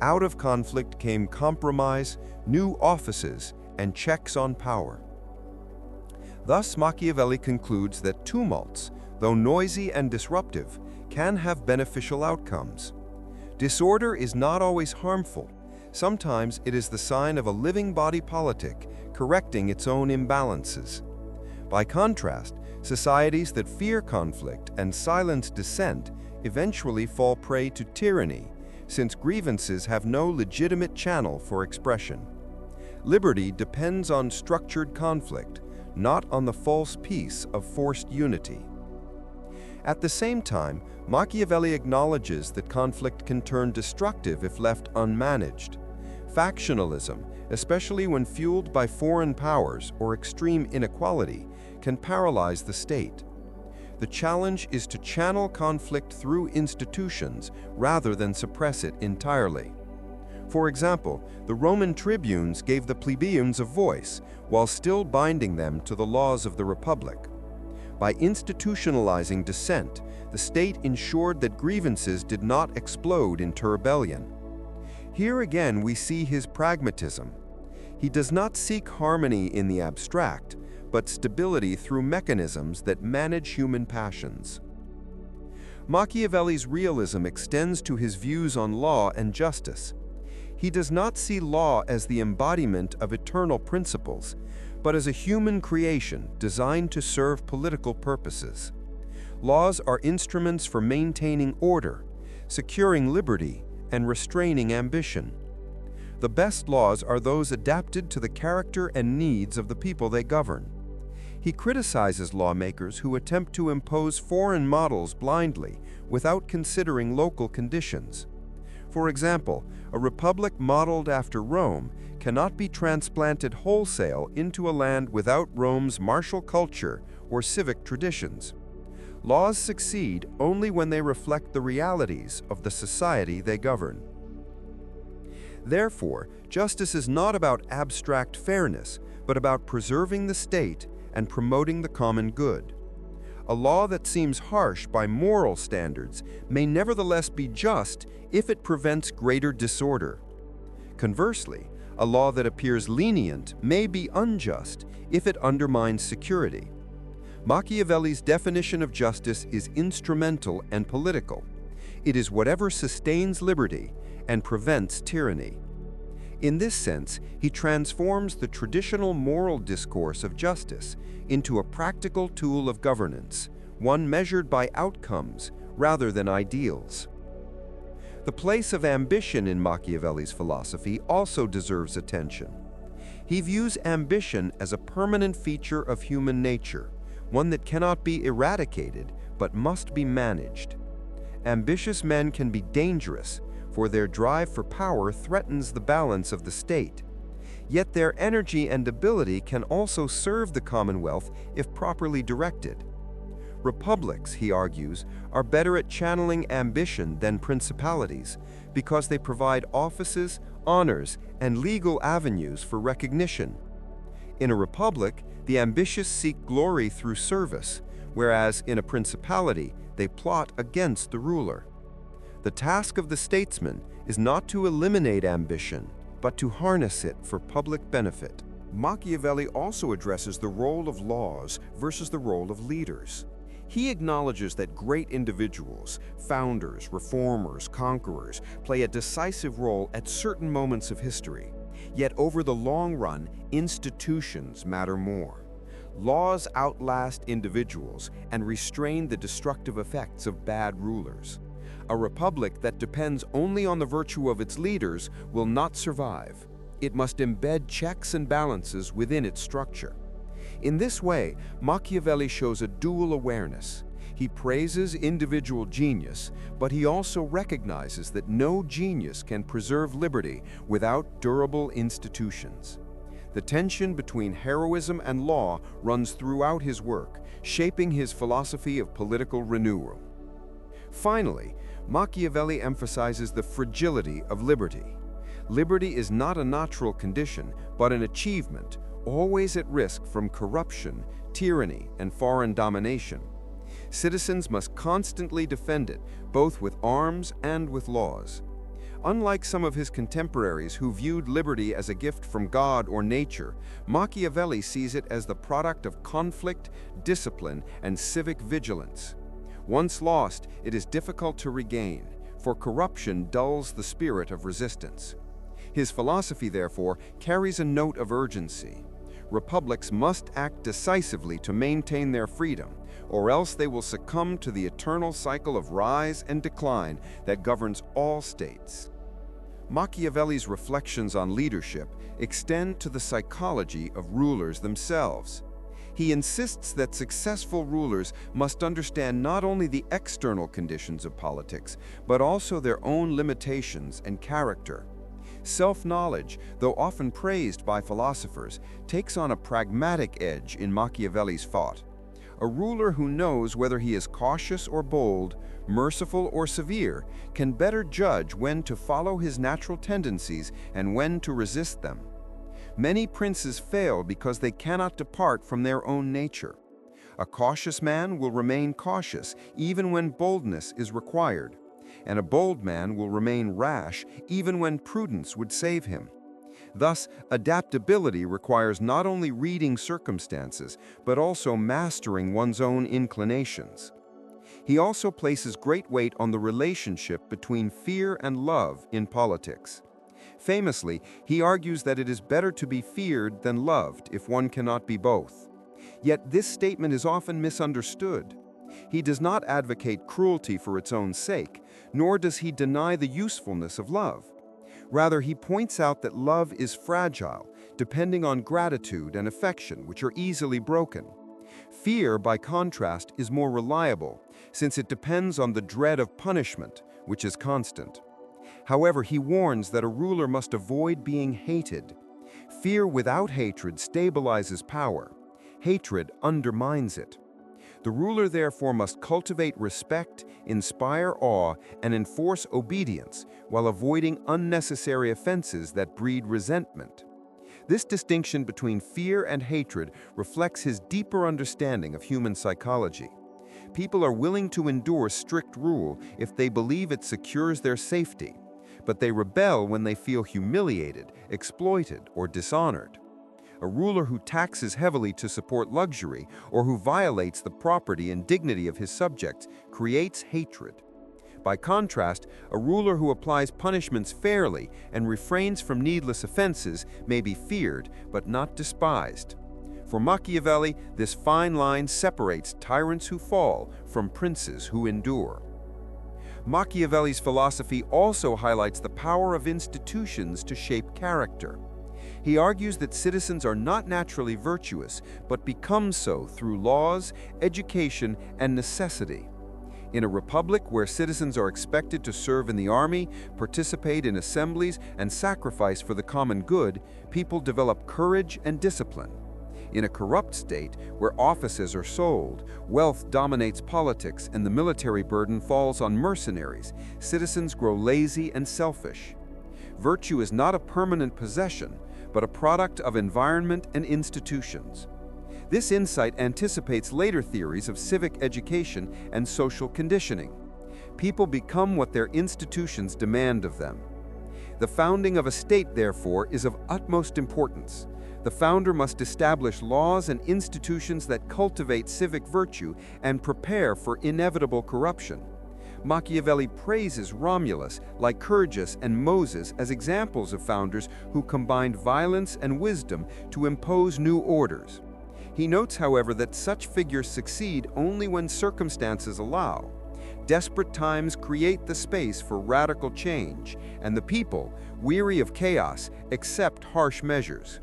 Out of conflict came compromise, new offices, and checks on power. Thus, Machiavelli concludes that tumults, though noisy and disruptive, can have beneficial outcomes. Disorder is not always harmful. Sometimes it is the sign of a living body politic correcting its own imbalances. By contrast, societies that fear conflict and silence dissent eventually fall prey to tyranny, since grievances have no legitimate channel for expression. Liberty depends on structured conflict, not on the false peace of forced unity. At the same time, Machiavelli acknowledges that conflict can turn destructive if left unmanaged. Factionalism, especially when fueled by foreign powers or extreme inequality, can paralyze the state. The challenge is to channel conflict through institutions rather than suppress it entirely. For example, the Roman tribunes gave the plebeians a voice while still binding them to the laws of the Republic. By institutionalizing dissent, the state ensured that grievances did not explode into rebellion. Here again we see his pragmatism. He does not seek harmony in the abstract, but stability through mechanisms that manage human passions. Machiavelli's realism extends to his views on law and justice. He does not see law as the embodiment of eternal principles, but as a human creation designed to serve political purposes. Laws are instruments for maintaining order, securing liberty, and restraining ambition. The best laws are those adapted to the character and needs of the people they govern. He criticizes lawmakers who attempt to impose foreign models blindly without considering local conditions. For example, a republic modeled after Rome cannot be transplanted wholesale into a land without Rome's martial culture or civic traditions. Laws succeed only when they reflect the realities of the society they govern. Therefore, justice is not about abstract fairness, but about preserving the state and promoting the common good. A law that seems harsh by moral standards may nevertheless be just if it prevents greater disorder. Conversely, A law that appears lenient may be unjust if it undermines security. Machiavelli's definition of justice is instrumental and political. It is whatever sustains liberty and prevents tyranny. In this sense, he transforms the traditional moral discourse of justice into a practical tool of governance, one measured by outcomes rather than ideals. The place of ambition in Machiavelli's philosophy also deserves attention. He views ambition as a permanent feature of human nature, one that cannot be eradicated but must be managed. Ambitious men can be dangerous, for their drive for power threatens the balance of the state. Yet their energy and ability can also serve the commonwealth if properly directed. Republics, he argues, are better at channeling ambition than principalities because they provide offices, honors, and legal avenues for recognition. In a republic, the ambitious seek glory through service, whereas in a principality, they plot against the ruler. The task of the statesman is not to eliminate ambition, but to harness it for public benefit. Machiavelli also addresses the role of laws versus the role of leaders. He acknowledges that great individuals, founders, reformers, conquerors, play a decisive role at certain moments of history. Yet over the long run, institutions matter more. Laws outlast individuals and restrain the destructive effects of bad rulers. A republic that depends only on the virtue of its leaders will not survive. It must embed checks and balances within its structure. In this way, Machiavelli shows a dual awareness. He praises individual genius, but he also recognizes that no genius can preserve liberty without durable institutions. The tension between heroism and law runs throughout his work, shaping his philosophy of political renewal. Finally, Machiavelli emphasizes the fragility of liberty. Liberty is not a natural condition, but an achievement, always at risk from corruption, tyranny, and foreign domination. Citizens must constantly defend it, both with arms and with laws. Unlike some of his contemporaries who viewed liberty as a gift from God or nature, Machiavelli sees it as the product of conflict, discipline, and civic vigilance. Once lost, it is difficult to regain, for corruption dulls the spirit of resistance. His philosophy, therefore, carries a note of urgency. Republics must act decisively to maintain their freedom, or else they will succumb to the eternal cycle of rise and decline that governs all states. Machiavelli's reflections on leadership extend to the psychology of rulers themselves. He insists that successful rulers must understand not only the external conditions of politics, but also their own limitations and character. Self-knowledge, though often praised by philosophers, takes on a pragmatic edge in Machiavelli's thought. A ruler who knows whether he is cautious or bold, merciful or severe, can better judge when to follow his natural tendencies and when to resist them. Many princes fail because they cannot depart from their own nature. A cautious man will remain cautious even when boldness is required, and a bold man will remain rash even when prudence would save him. Thus, adaptability requires not only reading circumstances, but also mastering one's own inclinations. He also places great weight on the relationship between fear and love in politics. Famously, he argues that it is better to be feared than loved if one cannot be both. Yet this statement is often misunderstood. He does not advocate cruelty for its own sake, nor does he deny the usefulness of love. Rather, he points out that love is fragile, depending on gratitude and affection, which are easily broken. Fear, by contrast, is more reliable, since it depends on the dread of punishment, which is constant. However, he warns that a ruler must avoid being hated. Fear without hatred stabilizes power. Hatred undermines it. The ruler therefore must cultivate respect, inspire awe, and enforce obedience, while avoiding unnecessary offenses that breed resentment. This distinction between fear and hatred reflects his deeper understanding of human psychology. People are willing to endure strict rule if they believe it secures their safety. but they rebel when they feel humiliated, exploited, or dishonored. A ruler who taxes heavily to support luxury or who violates the property and dignity of his subjects creates hatred. By contrast, a ruler who applies punishments fairly and refrains from needless offenses may be feared but not despised. For Machiavelli, this fine line separates tyrants who fall from princes who endure. Machiavelli's philosophy also highlights the power of institutions to shape character. He argues that citizens are not naturally virtuous, but become so through laws, education, and necessity. In a republic where citizens are expected to serve in the army, participate in assemblies, and sacrifice for the common good, people develop courage and discipline. In a corrupt state, where offices are sold, wealth dominates politics, and the military burden falls on mercenaries, citizens grow lazy and selfish. Virtue is not a permanent possession, but a product of environment and institutions. This insight anticipates later theories of civic education and social conditioning. People become what their institutions demand of them. The founding of a state, therefore, is of utmost importance. The founder must establish laws and institutions that cultivate civic virtue and prepare for inevitable corruption. Machiavelli praises Romulus, Lycurgus, and Moses as examples of founders who combined violence and wisdom to impose new orders. He notes, however, that such figures succeed only when circumstances allow. Desperate times create the space for radical change, and the people, weary of chaos, accept harsh measures.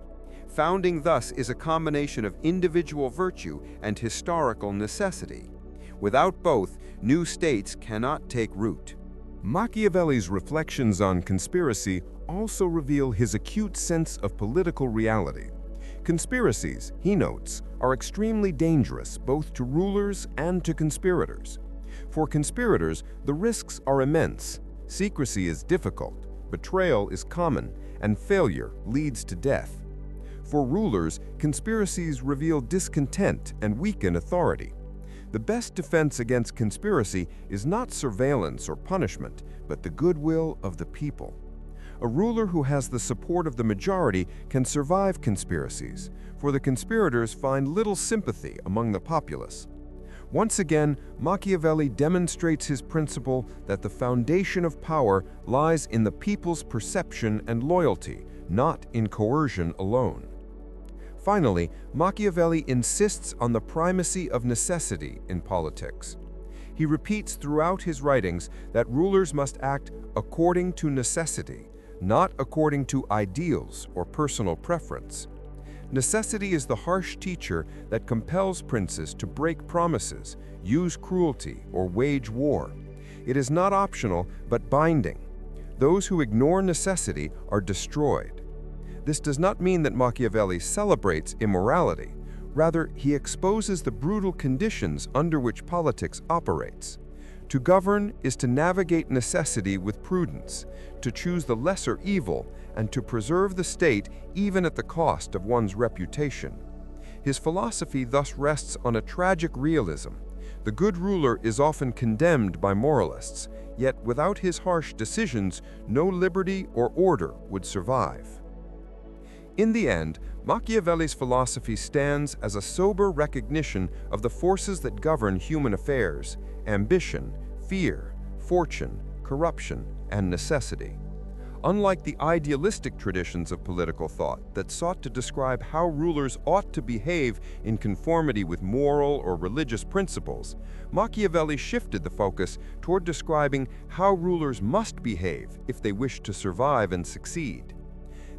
Founding thus is a combination of individual virtue and historical necessity. Without both, new states cannot take root. Machiavelli's reflections on conspiracy also reveal his acute sense of political reality. Conspiracies, he notes, are extremely dangerous both to rulers and to conspirators. For conspirators, the risks are immense. Secrecy is difficult, betrayal is common, and failure leads to death. For rulers, conspiracies reveal discontent and weaken authority. The best defense against conspiracy is not surveillance or punishment, but the goodwill of the people. A ruler who has the support of the majority can survive conspiracies, for the conspirators find little sympathy among the populace. Once again, Machiavelli demonstrates his principle that the foundation of power lies in the people's perception and loyalty, not in coercion alone. Finally, Machiavelli insists on the primacy of necessity in politics. He repeats throughout his writings that rulers must act according to necessity, not according to ideals or personal preference. Necessity is the harsh teacher that compels princes to break promises, use cruelty, or wage war. It is not optional, but binding. Those who ignore necessity are destroyed. This does not mean that Machiavelli celebrates immorality. Rather, he exposes the brutal conditions under which politics operates. To govern is to navigate necessity with prudence, to choose the lesser evil, and to preserve the state even at the cost of one's reputation. His philosophy thus rests on a tragic realism. The good ruler is often condemned by moralists, yet without his harsh decisions, no liberty or order would survive. In the end, Machiavelli's philosophy stands as a sober recognition of the forces that govern human affairs: ambition, fear, fortune, corruption, and necessity. Unlike the idealistic traditions of political thought that sought to describe how rulers ought to behave in conformity with moral or religious principles, Machiavelli shifted the focus toward describing how rulers must behave if they wish to survive and succeed.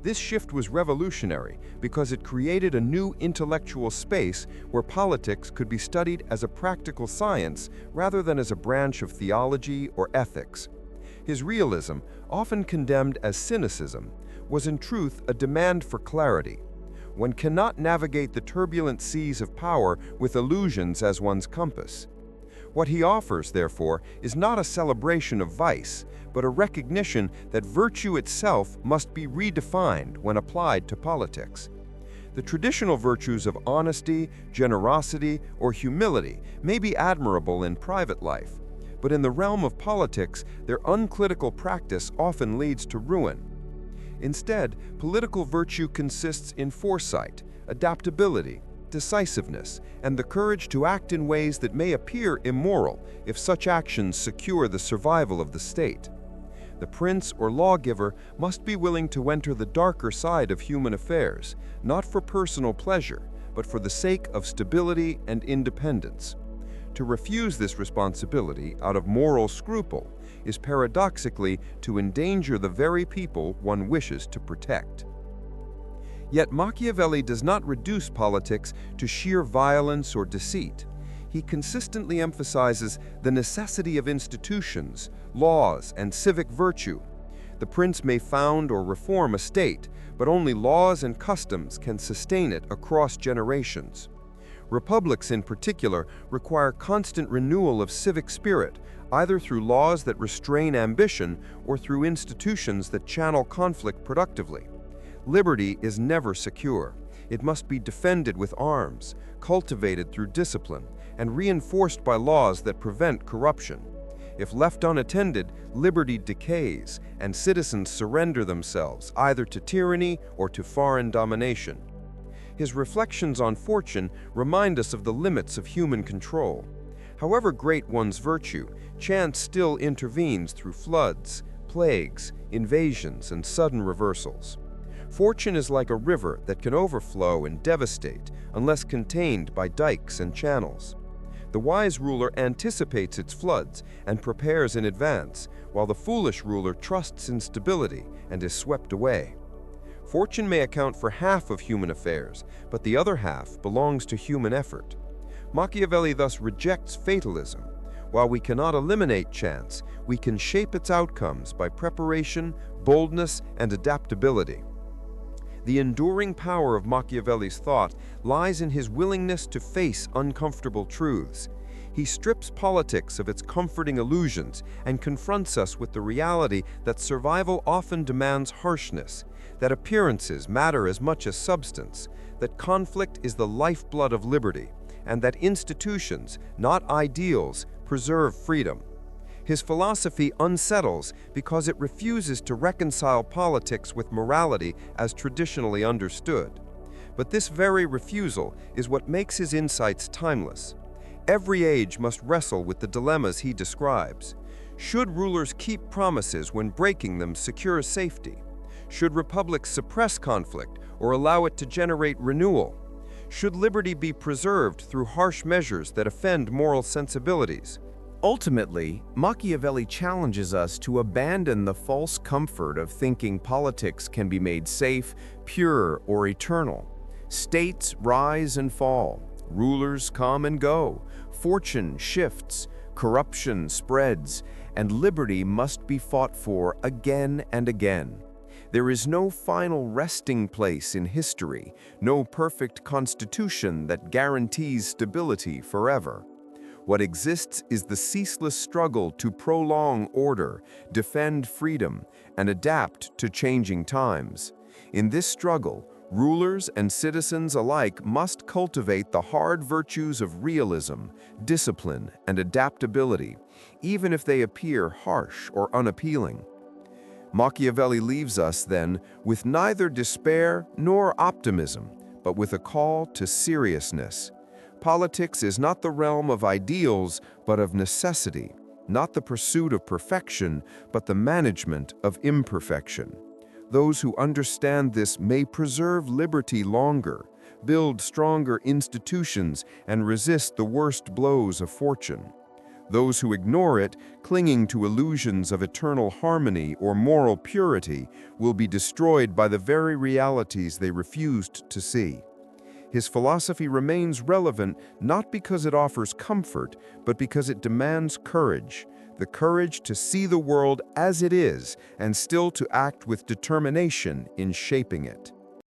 This shift was revolutionary because it created a new intellectual space where politics could be studied as a practical science rather than as a branch of theology or ethics. His realism, often condemned as cynicism, was in truth a demand for clarity. One cannot navigate the turbulent seas of power with illusions as one's compass. What he offers, therefore, is not a celebration of vice, but a recognition that virtue itself must be redefined when applied to politics. The traditional virtues of honesty, generosity, or humility may be admirable in private life, but in the realm of politics, their uncritical practice often leads to ruin. Instead, political virtue consists in foresight, adaptability, decisiveness, and the courage to act in ways that may appear immoral if such actions secure the survival of the state. The prince or lawgiver must be willing to enter the darker side of human affairs, not for personal pleasure, but for the sake of stability and independence. To refuse this responsibility out of moral scruple is paradoxically to endanger the very people one wishes to protect. Yet Machiavelli does not reduce politics to sheer violence or deceit. He consistently emphasizes the necessity of institutions, laws, and civic virtue. The prince may found or reform a state, but only laws and customs can sustain it across generations. Republics in particular require constant renewal of civic spirit, either through laws that restrain ambition or through institutions that channel conflict productively. Liberty is never secure. It must be defended with arms, cultivated through discipline, and reinforced by laws that prevent corruption. If left unattended, liberty decays, and citizens surrender themselves either to tyranny or to foreign domination. His reflections on fortune remind us of the limits of human control. However great one's virtue, chance still intervenes through floods, plagues, invasions, and sudden reversals. Fortune is like a river that can overflow and devastate unless contained by dikes and channels. The wise ruler anticipates its floods and prepares in advance, while the foolish ruler trusts in stability and is swept away. Fortune may account for half of human affairs, but the other half belongs to human effort. Machiavelli thus rejects fatalism. While we cannot eliminate chance, we can shape its outcomes by preparation, boldness, and adaptability. The enduring power of Machiavelli's thought lies in his willingness to face uncomfortable truths. He strips politics of its comforting illusions and confronts us with the reality that survival often demands harshness, that appearances matter as much as substance, that conflict is the lifeblood of liberty, and that institutions, not ideals, preserve freedom. His philosophy unsettles because it refuses to reconcile politics with morality as traditionally understood. But this very refusal is what makes his insights timeless. Every age must wrestle with the dilemmas he describes. Should rulers keep promises when breaking them secures safety? Should republics suppress conflict or allow it to generate renewal? Should liberty be preserved through harsh measures that offend moral sensibilities? Ultimately, Machiavelli challenges us to abandon the false comfort of thinking politics can be made safe, pure, or eternal. States rise and fall, rulers come and go, fortune shifts, corruption spreads, and liberty must be fought for again and again. There is no final resting place in history, no perfect constitution that guarantees stability forever. What exists is the ceaseless struggle to prolong order, defend freedom, and adapt to changing times. In this struggle, rulers and citizens alike must cultivate the hard virtues of realism, discipline, and adaptability, even if they appear harsh or unappealing. Machiavelli leaves us, then, with neither despair nor optimism, but with a call to seriousness. Politics is not the realm of ideals, but of necessity, not the pursuit of perfection, but the management of imperfection. Those who understand this may preserve liberty longer, build stronger institutions, and resist the worst blows of fortune. Those who ignore it, clinging to illusions of eternal harmony or moral purity, will be destroyed by the very realities they refused to see. His philosophy remains relevant not because it offers comfort, but because it demands courage, the courage to see the world as it is and still to act with determination in shaping it.